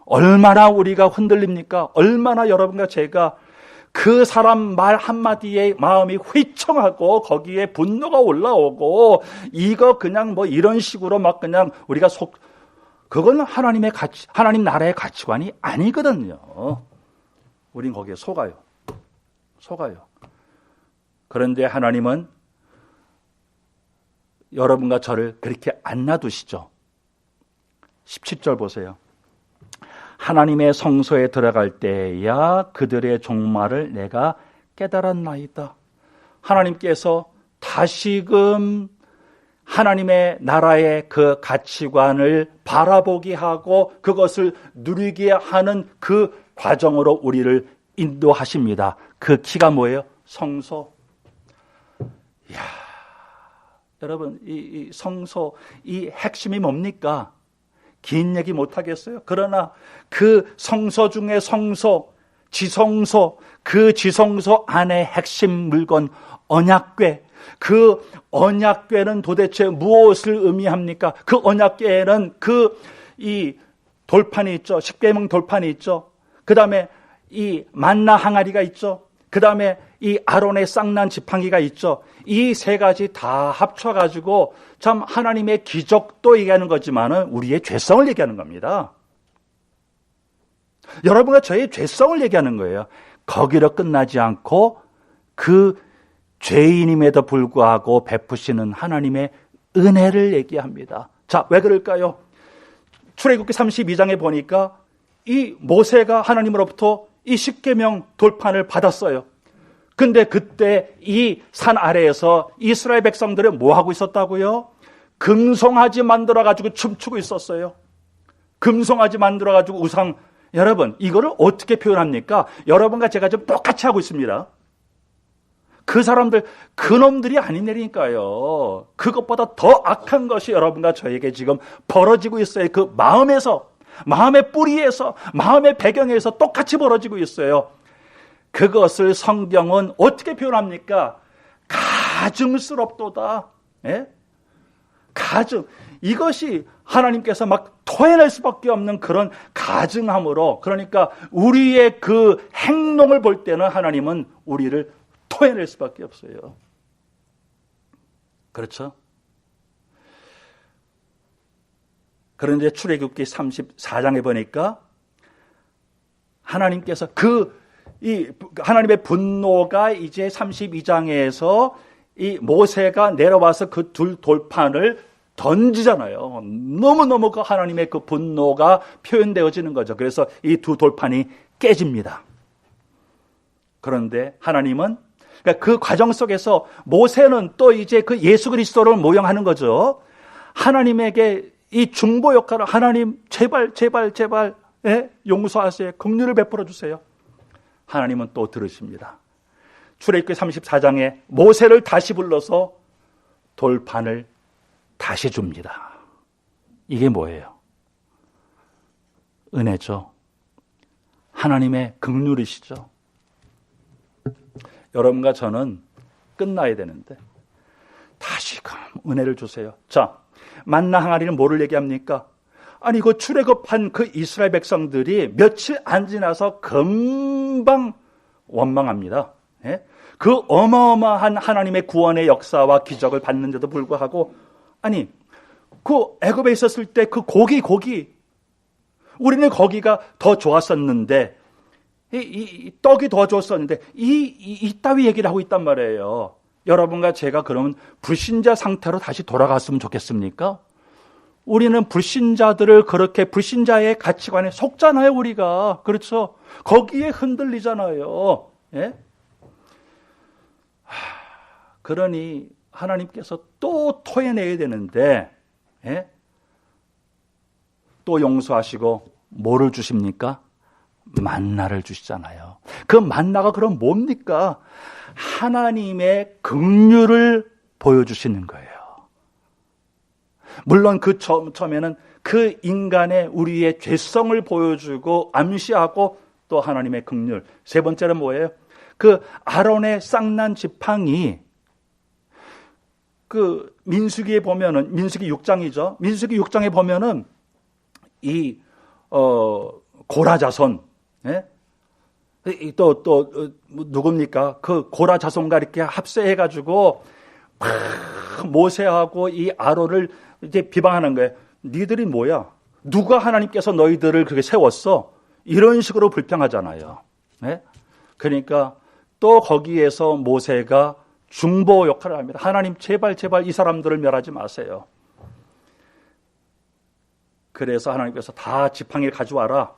얼마나 우리가 흔들립니까? 얼마나 여러분과 제가 그 사람 말 한마디에 마음이 휘청하고 거기에 분노가 올라오고, 이거 그냥 뭐 이런 식으로 막 그냥 우리가 그건 하나님 나라의 가치관이 아니거든요. 우린 거기에 속아요. 그런데 하나님은 여러분과 저를 그렇게 안 놔두시죠. 17절 보세요. 하나님의 성소에 들어갈 때야 그들의 종말을 내가 깨달았나이다. 하나님께서 다시금 하나님의 나라의 그 가치관을 바라보게 하고 그것을 누리게 하는 그 과정으로 우리를 인도하십니다. 그 키가 뭐예요? 성소. 이야, 여러분, 이 성소, 이 핵심이 뭡니까? 긴 얘기 못하겠어요. 그러나 그 성소 중에 성소, 지성소, 그 지성소 안에 핵심 물건 언약궤, 그 언약궤는 도대체 무엇을 의미합니까? 그 언약궤에는 이 돌판이 있죠. 십계명 돌판이 있죠. 그 다음에 이 만나 항아리가 있죠. 그 다음에 이 아론의 쌍난 지팡이가 있죠. 이 세 가지 다 합쳐가지고 참 하나님의 기적도 얘기하는 거지만은 우리의 죄성을 얘기하는 겁니다. 여러분과 저의 죄성을 얘기하는 거예요. 거기로 끝나지 않고 그 죄인임에도 불구하고 베푸시는 하나님의 은혜를 얘기합니다. 자, 왜 그럴까요? 출애굽기 32장에 보니까 이 모세가 하나님으로부터 이 십계명 돌판을 받았어요. 근데 그때 이 산 아래에서 이스라엘 백성들은 뭐 하고 있었다고요? 금송아지 만들어가지고 춤추고 있었어요. 금송아지 만들어가지고 우상. 여러분, 이거를 어떻게 표현합니까? 여러분과 제가 좀 똑같이 하고 있습니다. 그 사람들, 그놈들이 아니내리니까요. 그것보다 더 악한 것이 여러분과 저에게 지금 벌어지고 있어요. 그 마음에서, 마음의 뿌리에서, 마음의 배경에서 똑같이 벌어지고 있어요. 그것을 성경은 어떻게 표현합니까? 가증스럽도다. 예? 가증. 이것이 하나님께서 막 토해낼 수밖에 없는 그런 가증함으로, 그러니까 우리의 그 행동을 볼 때는 하나님은 우리를 토해낼 수밖에 없어요. 그렇죠? 그런데 출애굽기 34장에 보니까 하나님께서 하나님의 분노가 이제 32장에서 이 모세가 내려와서 그 둘 돌판을 던지잖아요. 너무너무 그 하나님의 그 분노가 표현되어지는 거죠. 그래서 이 두 돌판이 깨집니다. 그런데 하나님은 그러니까 그 과정 속에서 모세는 또 이제 그 예수 그리스도를 모형하는 거죠. 하나님에게 이 중보 역할을 하나님 제발 용서하세요. 긍휼을 베풀어 주세요. 하나님은 또 들으십니다. 출애굽기 34장에 모세를 다시 불러서 돌판을 다시 줍니다. 이게 뭐예요? 은혜죠. 하나님의 긍휼이시죠. 여러분과 저는 끝나야 되는데 다시금 은혜를 주세요. 자, 만나 항아리는 뭐를 얘기합니까? 아니 그 출애굽한 그 이스라엘 백성들이 며칠 안 지나서 금방 원망합니다. 예? 그 어마어마한 하나님의 구원의 역사와 기적을 받는데도 불구하고 아니 그 애굽에 있었을 때 그 고기 우리는 거기가 더 좋았었는데 이 떡이 더 좋았었는데 이 따위 얘기를 하고 있단 말이에요. 여러분과 제가 그러면 불신자 상태로 다시 돌아갔으면 좋겠습니까? 우리는 불신자들을 그렇게 불신자의 가치관에 속잖아요, 우리가. 그렇죠? 거기에 흔들리잖아요. 예? 그러니 하나님께서 또 토해내야 되는데, 예? 또 용서하시고 뭐를 주십니까? 만나를 주시잖아요. 그 만나가 그럼 뭡니까? 하나님의 긍휼을 보여주시는 거예요. 물론 그 처음에는 그 인간의 우리의 죄성을 보여주고 암시하고 또 하나님의 긍휼. 세 번째는 뭐예요? 그 아론의 쌍난 지팡이. 그 민수기에 보면은 민수기 6장이죠. 민수기 6장에 보면은 이 고라 자손, 예? 또 누굽니까? 그 고라 자손과 이렇게 합세해가지고 모세하고 이 아론을 이제 비방하는 거예요. 니들이 뭐야? 누가 하나님께서 너희들을 그렇게 세웠어? 이런 식으로 불평하잖아요. 예? 그러니까 또 거기에서 모세가 중보 역할을 합니다. 하나님 제발 이 사람들을 멸하지 마세요. 그래서 하나님께서 다 지팡이를 가져와라.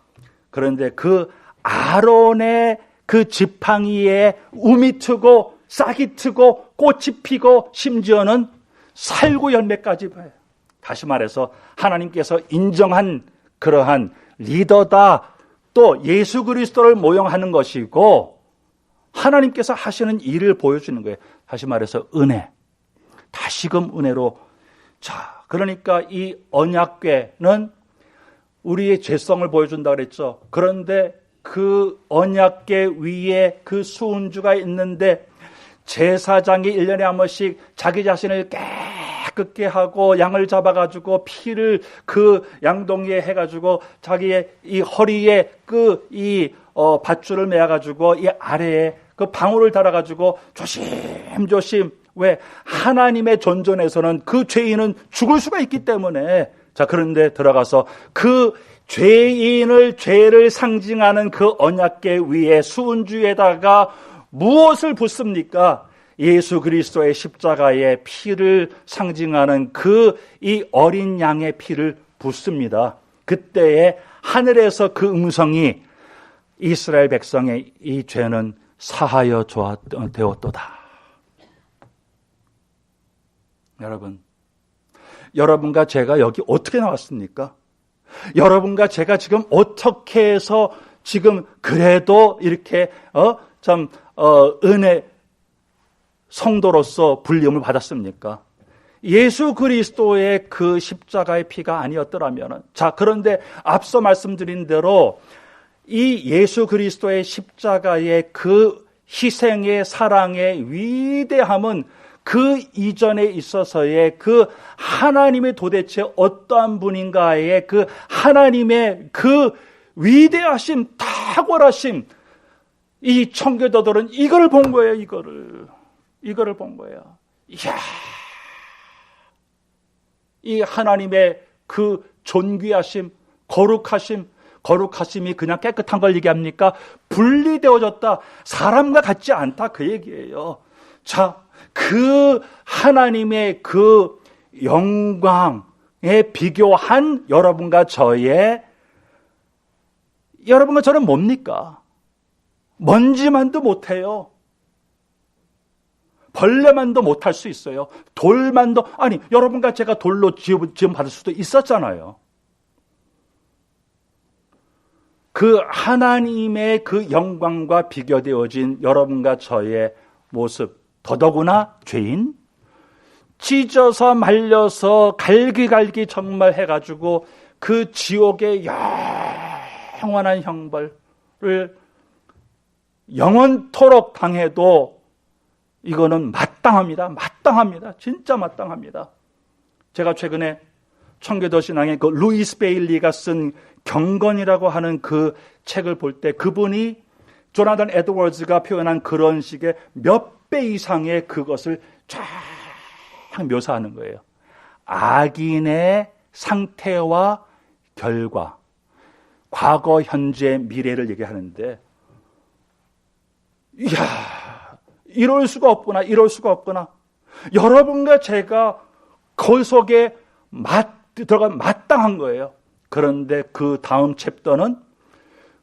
그런데 그 아론의 그 지팡이에 움이 트고 싹이 트고 꽃이 피고 심지어는 살구 열매까지 봐요. 다시 말해서 하나님께서 인정한 그러한 리더다. 또 예수 그리스도를 모형하는 것이고 하나님께서 하시는 일을 보여주는 거예요. 다시 말해서 은혜. 다시금 은혜로. 자, 그러니까 이 언약궤는 우리의 죄성을 보여준다 그랬죠. 그런데 그 언약궤 위에 그 수은주가 있는데 제사장이 1년에 한 번씩 자기 자신을 깨끗게 하고 양을 잡아가지고 피를 그 양동이에 해가지고 자기의 이 허리에 이 밧줄을 매어가지고 이 아래에 그 방울을 달아가지고 조심조심. 왜? 하나님의 존전에서는 그 죄인은 죽을 수가 있기 때문에. 자, 그런데 들어가서 그 죄를 상징하는 그 언약궤 위에 수은주에다가 무엇을 붓습니까? 예수 그리스도의 십자가의 피를 상징하는 이 어린 양의 피를 붓습니다. 그때에 하늘에서 그 음성이 이스라엘 백성의 이 죄는 사하여 되었도다. 여러분과 제가 여기 어떻게 나왔습니까? 여러분과 제가 지금 어떻게 해서 지금 그래도 이렇게 은혜 성도로서 불림을 받았습니까? 예수 그리스도의 그 십자가의 피가 아니었더라면. 자, 그런데 앞서 말씀드린 대로 이 예수 그리스도의 십자가의 그 희생의 사랑의 위대함은 그 이전에 있어서의 그 하나님의 도대체 어떠한 분인가의 그 하나님의 그 위대하심, 탁월하심, 이 청교도들은 이거를 본 거예요. 이거를 본 거예요. 이야, 이 하나님의 그 존귀하심, 거룩하심이 그냥 깨끗한 걸 얘기합니까? 분리되어졌다. 사람과 같지 않다. 그 얘기예요. 자, 그 하나님의 그 영광에 비교한 여러분과 저는 뭡니까? 먼지만도 못해요. 벌레만도 못할 수 있어요. 돌만도, 여러분과 제가 돌로 지음 받을 수도 있었잖아요. 그 하나님의 그 영광과 비교되어진 여러분과 저의 모습, 더더구나 죄인, 찢어서 말려서 갈기갈기 정말 해가지고 그 지옥의 영원한 형벌을 영원토록 당해도 이거는 마땅합니다. 진짜 마땅합니다. 제가 최근에 청교도 신앙의 그 루이스 베일리가 쓴 경건이라고 하는 그 책을 볼 때 그분이 조나단 에드워즈가 표현한 그런 식의 몇 배 이상의 그것을 쫙 묘사하는 거예요. 악인의 상태와 결과, 과거, 현재, 미래를 얘기하는데, 이야, 이럴 수가 없구나. 여러분과 제가 그 속에 들어간 마땅한 거예요. 그런데 그 다음 챕터는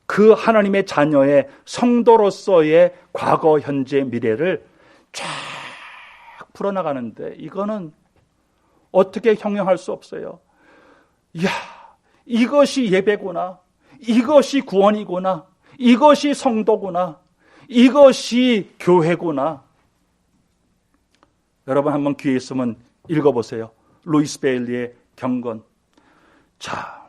그 하나님의 자녀의 성도로서의 과거, 현재, 미래를 쫙 풀어나가는데 이거는 어떻게 형용할 수 없어요. 이야, 이것이 예배구나. 이것이 구원이구나. 이것이 성도구나. 이것이 교회구나. 여러분 한번 기회 있으면 읽어보세요. 루이스 베일리의 경건. 자,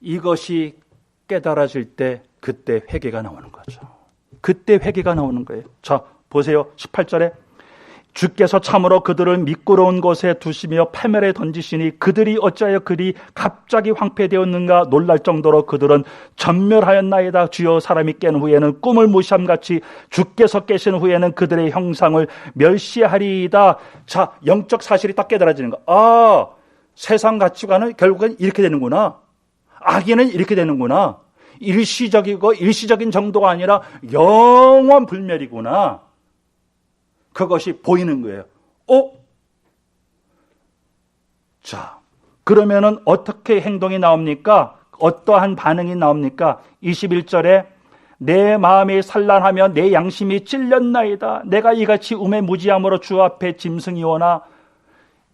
이것이 깨달아질 때 그때 회개가 나오는 거죠. 그때 회개가 나오는 거예요. 자, 보세요. 18절에 주께서 참으로 그들을 미끄러운 곳에 두시며 패멸에 던지시니 그들이 어찌하여 그리 갑자기 황폐되었는가 놀랄 정도로 그들은 전멸하였나이다. 주여, 사람이 깬 후에는 꿈을 무시함같이 주께서 깨신 후에는 그들의 형상을 멸시하리이다. 자, 영적 사실이 딱 깨달아지는 거. 세상 가치관은 결국엔 이렇게 되는구나. 악인은 이렇게 되는구나. 일시적인 정도가 아니라 영원 불멸이구나. 그것이 보이는 거예요. 자, 그러면은 어떻게 행동이 나옵니까? 어떠한 반응이 나옵니까? 21절에 내 마음이 산란하며 내 양심이 찔렸나이다. 내가 이같이 우매무지함으로 주 앞에 짐승이 오나.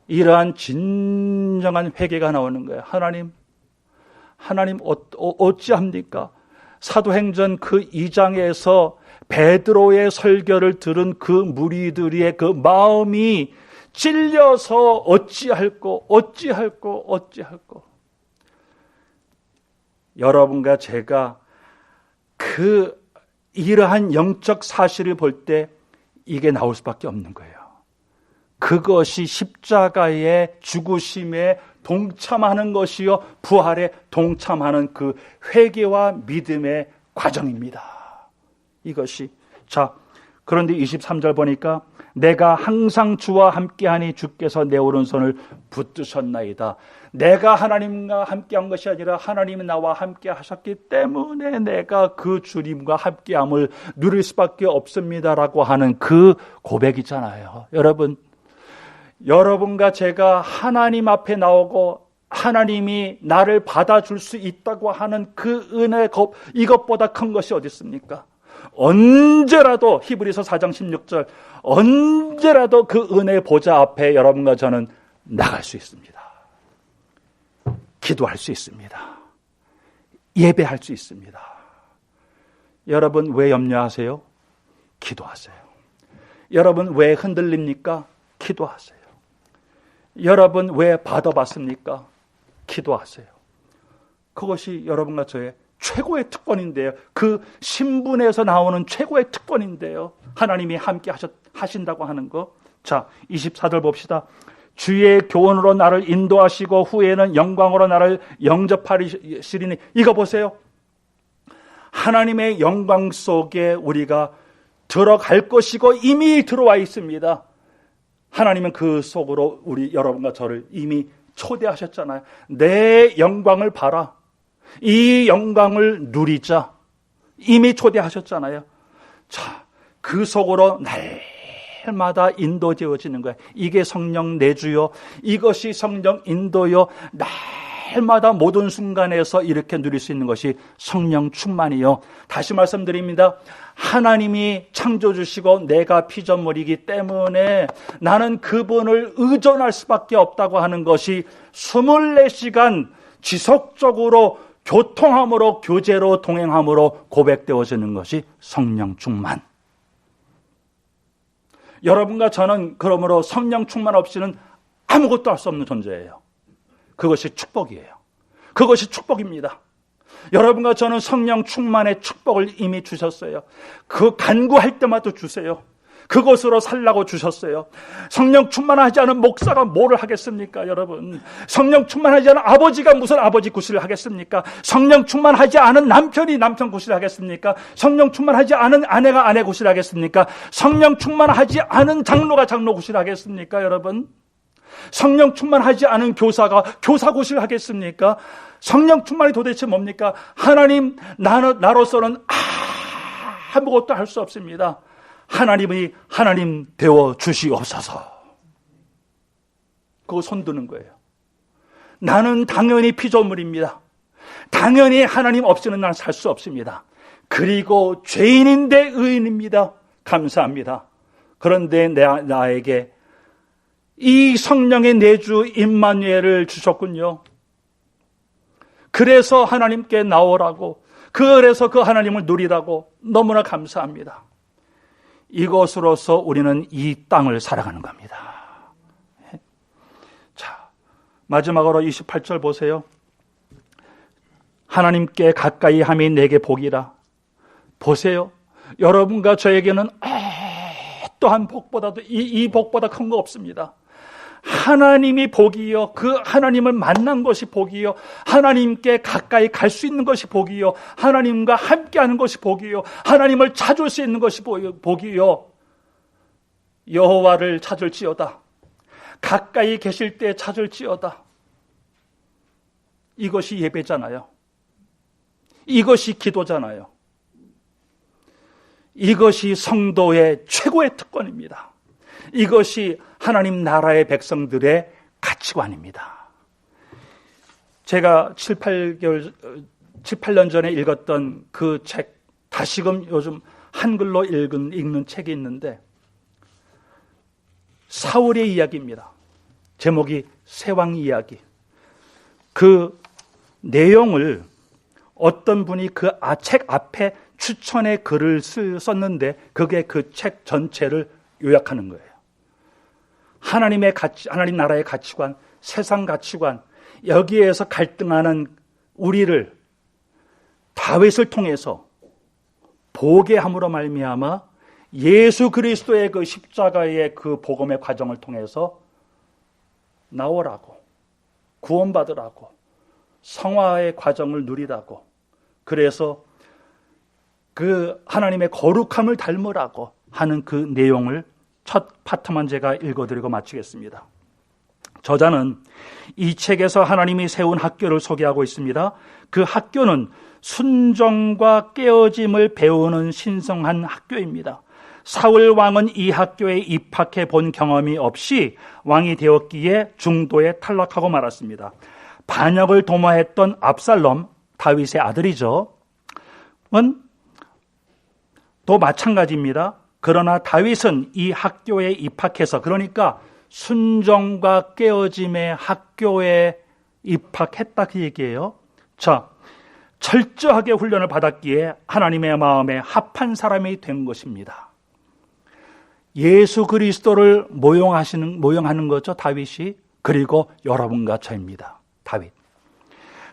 이러한 진정한 회개가 나오는 거예요. 하나님 어찌합니까? 사도행전 그 2장에서 베드로의 설교를 들은 그 무리들의 그 마음이 찔려서 어찌할꼬. 여러분과 제가 이러한 영적 사실을 볼 때 이게 나올 수밖에 없는 거예요. 그것이 십자가의 죽으심에 동참하는 것이요, 부활에 동참하는 그 회개와 믿음의 과정입니다. 이것이. 자, 그런데 23절 보니까 내가 항상 주와 함께하니 주께서 내 오른손을 붙드셨나이다. 내가 하나님과 함께한 것이 아니라 하나님이 나와 함께 하셨기 때문에 내가 그 주님과 함께함을 누릴 수밖에 없습니다라고 하는 그 고백이잖아요. 여러분과 제가 하나님 앞에 나오고 하나님이 나를 받아줄 수 있다고 하는 그 은혜, 이것보다 큰 것이 어디 있습니까? 언제라도 히브리서 4장 16절 언제라도 그 은혜 보좌 앞에 여러분과 저는 나갈 수 있습니다. 기도할 수 있습니다. 예배할 수 있습니다. 여러분 왜 염려하세요? 기도하세요. 여러분 왜 흔들립니까? 기도하세요. 여러분 왜 받아봤습니까? 기도하세요. 그것이 여러분과 저의 최고의 특권인데요. 그 신분에서 나오는 최고의 특권인데요. 하나님이 함께 하신다고 하는 거. 자, 24절 봅시다. 주의 교훈으로 나를 인도하시고 후에는 영광으로 나를 영접하시리니. 이거 보세요. 하나님의 영광 속에 우리가 들어갈 것이고 이미 들어와 있습니다. 하나님은 그 속으로 여러분과 저를 이미 초대하셨잖아요. 내 영광을 봐라. 이 영광을 누리자. 이미 초대하셨잖아요. 자, 그 속으로 날마다 인도되어지는 거예요. 이게 성령 내주요. 이것이 성령 인도요. 날마다 모든 순간에서 이렇게 누릴 수 있는 것이 성령 충만이요. 다시 말씀드립니다. 하나님이 창조주시고 내가 피조물이기 때문에 나는 그분을 의존할 수밖에 없다고 하는 것이 24시간 지속적으로 교통함으로, 교제로, 동행함으로 고백되어지는 것이 성령 충만. 여러분과 저는 그러므로 성령 충만 없이는 아무것도 할 수 없는 존재예요. 그것이 축복이에요. 그것이 축복입니다. 여러분과 저는 성령 충만의 축복을 이미 주셨어요. 그 간구할 때마다 주세요. 그것으로 살라고 주셨어요. 성령 충만하지 않은 목사가 뭐를 하겠습니까, 여러분? 성령 충만하지 않은 아버지가 무슨 아버지 구실을 하겠습니까? 성령 충만하지 않은 남편이 남편 구실을 하겠습니까? 성령 충만하지 않은 아내가 아내 구실을 하겠습니까? 성령 충만하지 않은 장로가 장로 구실을 하겠습니까, 여러분? 성령 충만하지 않은 교사가 교사 구실을 하겠습니까? 성령 충만이 도대체 뭡니까? 하나님, 나로서는 아무것도 할 수 없습니다. 하나님이 하나님 되어 주시옵소서. 그거 손드는 거예요. 나는 당연히 피조물입니다. 당연히 하나님 없이는 난 살 수 없습니다. 그리고 죄인인데 의인입니다. 감사합니다. 그런데 나에게 이 성령의 내주 임마누엘을 주셨군요. 그래서 하나님께 나오라고, 그래서 그 하나님을 누리라고. 너무나 감사합니다. 이것으로서 우리는 이 땅을 살아가는 겁니다. 자, 마지막으로 28절 보세요. 하나님께 가까이 함이 내게 복이라. 보세요. 여러분과 저에게는 또한 복보다도 이 복보다 큰 거 없습니다. 하나님이 복이요. 그 하나님을 만난 것이 복이요. 하나님께 가까이 갈 수 있는 것이 복이요. 하나님과 함께하는 것이 복이요. 하나님을 찾을 수 있는 것이 복이요. 여호와를 찾을지어다. 가까이 계실 때 찾을지어다. 이것이 예배잖아요. 이것이 기도잖아요. 이것이 성도의 최고의 특권입니다. 이것이 하나님 나라의 백성들의 가치관입니다. 제가 7, 8년 전에 읽었던 그 책, 다시금 요즘 한글로 읽는 책이 있는데 사울의 이야기입니다. 제목이 세왕 이야기. 그 내용을 어떤 분이 그 책 앞에 추천의 글을 썼는데 그게 그 책 전체를 요약하는 거예요. 하나님의 가치, 하나님 나라의 가치관, 세상 가치관, 여기에서 갈등하는 우리를 다윗을 통해서 보게 함으로 말미암아 예수 그리스도의 그 십자가의 그 복음의 과정을 통해서 나오라고, 구원받으라고, 성화의 과정을 누리라고, 그래서 그 하나님의 거룩함을 닮으라고 하는 그 내용을 첫 파트만 제가 읽어드리고 마치겠습니다. 저자는 이 책에서 하나님이 세운 학교를 소개하고 있습니다. 그 학교는 순종과 깨어짐을 배우는 신성한 학교입니다. 사울 왕은 이 학교에 입학해 본 경험이 없이 왕이 되었기에 중도에 탈락하고 말았습니다. 반역을 도모했던 압살롬, 다윗의 아들이죠. 또 마찬가지입니다. 그러나 다윗은 이 학교에 입학해서, 그러니까 순종과 깨어짐의 학교에 입학했다 그 얘기예요. 자, 철저하게 훈련을 받았기에 하나님의 마음에 합한 사람이 된 것입니다. 예수 그리스도를 모형하는 거죠, 다윗이. 그리고 여러분과 저입니다.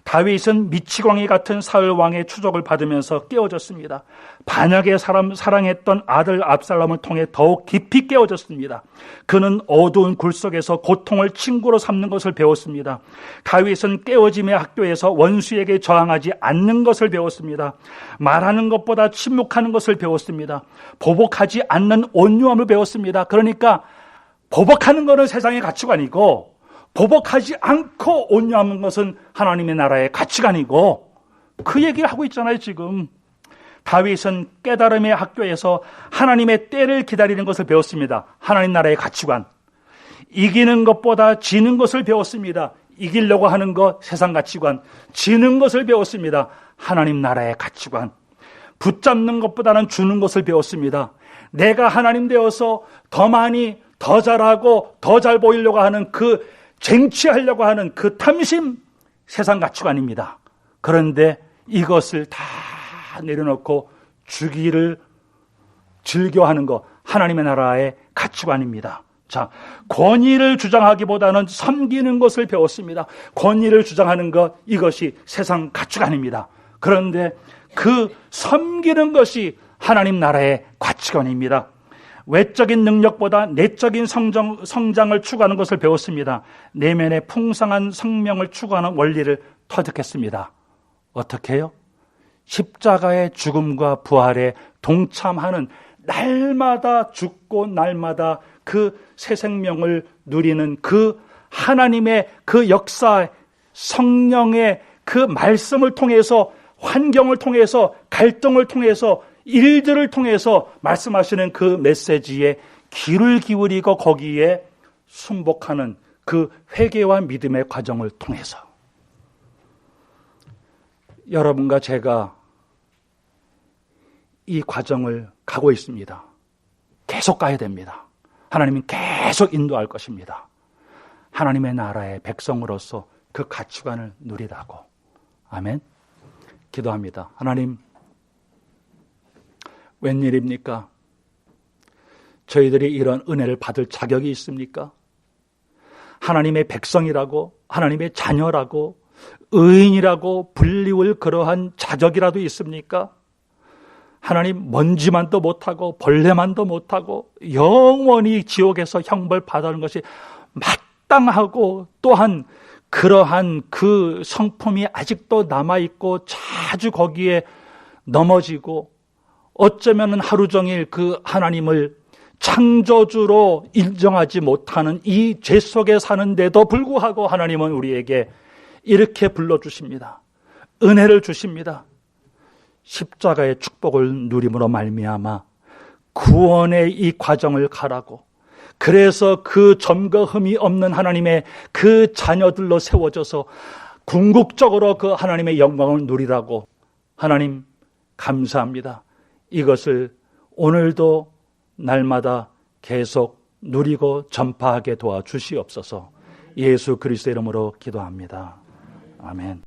다윗은 미치광이 같은 사울 왕의 추적을 받으면서 깨어졌습니다. 반역의 사랑했던 아들 압살롬을 통해 더욱 깊이 깨어졌습니다. 그는 어두운 굴 속에서 고통을 친구로 삼는 것을 배웠습니다. 다윗은 깨어짐의 학교에서 원수에게 저항하지 않는 것을 배웠습니다. 말하는 것보다 침묵하는 것을 배웠습니다. 보복하지 않는 온유함을 배웠습니다. 그러니까 보복하는 것은 세상의 가치관이고 보복하지 않고 온유하는 것은 하나님의 나라의 가치관이고, 그 얘기를 하고 있잖아요. 지금 다윗은 깨달음의 학교에서 하나님의 때를 기다리는 것을 배웠습니다. 하나님 나라의 가치관. 이기는 것보다 지는 것을 배웠습니다. 이기려고 하는 것 세상 가치관. 지는 것을 배웠습니다. 하나님 나라의 가치관. 붙잡는 것보다는 주는 것을 배웠습니다. 내가 하나님 되어서 더 많이 더 잘하고 더 잘 보이려고 하는 그 쟁취하려고 하는 그 탐심, 세상 가치관입니다. 그런데 이것을 다 내려놓고 주기를 즐겨하는 것, 하나님의 나라의 가치관입니다. 자, 권위를 주장하기보다는 섬기는 것을 배웠습니다. 권위를 주장하는 것, 이것이 세상 가치관입니다. 그런데 그 섬기는 것이 하나님 나라의 가치관입니다. 외적인 능력보다 내적인 성장을 추구하는 것을 배웠습니다. 내면의 풍성한 생명을 추구하는 원리를 터득했습니다. 어떻게 해요? 십자가의 죽음과 부활에 동참하는, 날마다 죽고 날마다 그 새 생명을 누리는 그 하나님의 그 역사, 성령의 그 말씀을 통해서, 환경을 통해서, 갈등을 통해서, 일들을 통해서 말씀하시는 그 메시지에 귀를 기울이고 거기에 순복하는 그 회개와 믿음의 과정을 통해서 여러분과 제가 이 과정을 가고 있습니다. 계속 가야 됩니다. 하나님은 계속 인도할 것입니다. 하나님의 나라의 백성으로서 그 가치관을 누리라고. 아멘. 기도합니다. 하나님, 웬일입니까? 저희들이 이런 은혜를 받을 자격이 있습니까? 하나님의 백성이라고, 하나님의 자녀라고, 의인이라고 불리울 그러한 자격이라도 있습니까? 하나님, 먼지만도 못하고 벌레만도 못하고 영원히 지옥에서 형벌 받는 것이 마땅하고, 또한 그러한 그 성품이 아직도 남아있고 자주 거기에 넘어지고, 어쩌면 하루 종일 그 하나님을 창조주로 인정하지 못하는 이 죄 속에 사는데도 불구하고 하나님은 우리에게 이렇게 불러주십니다. 은혜를 주십니다. 십자가의 축복을 누림으로 말미암아 구원의 이 과정을 가라고, 그래서 그 점과 흠이 없는 하나님의 그 자녀들로 세워져서 궁극적으로 그 하나님의 영광을 누리라고. 하나님 감사합니다. 이것을 오늘도 날마다 계속 누리고 전파하게 도와주시옵소서. 예수 그리스도의 이름으로 기도합니다. 아멘.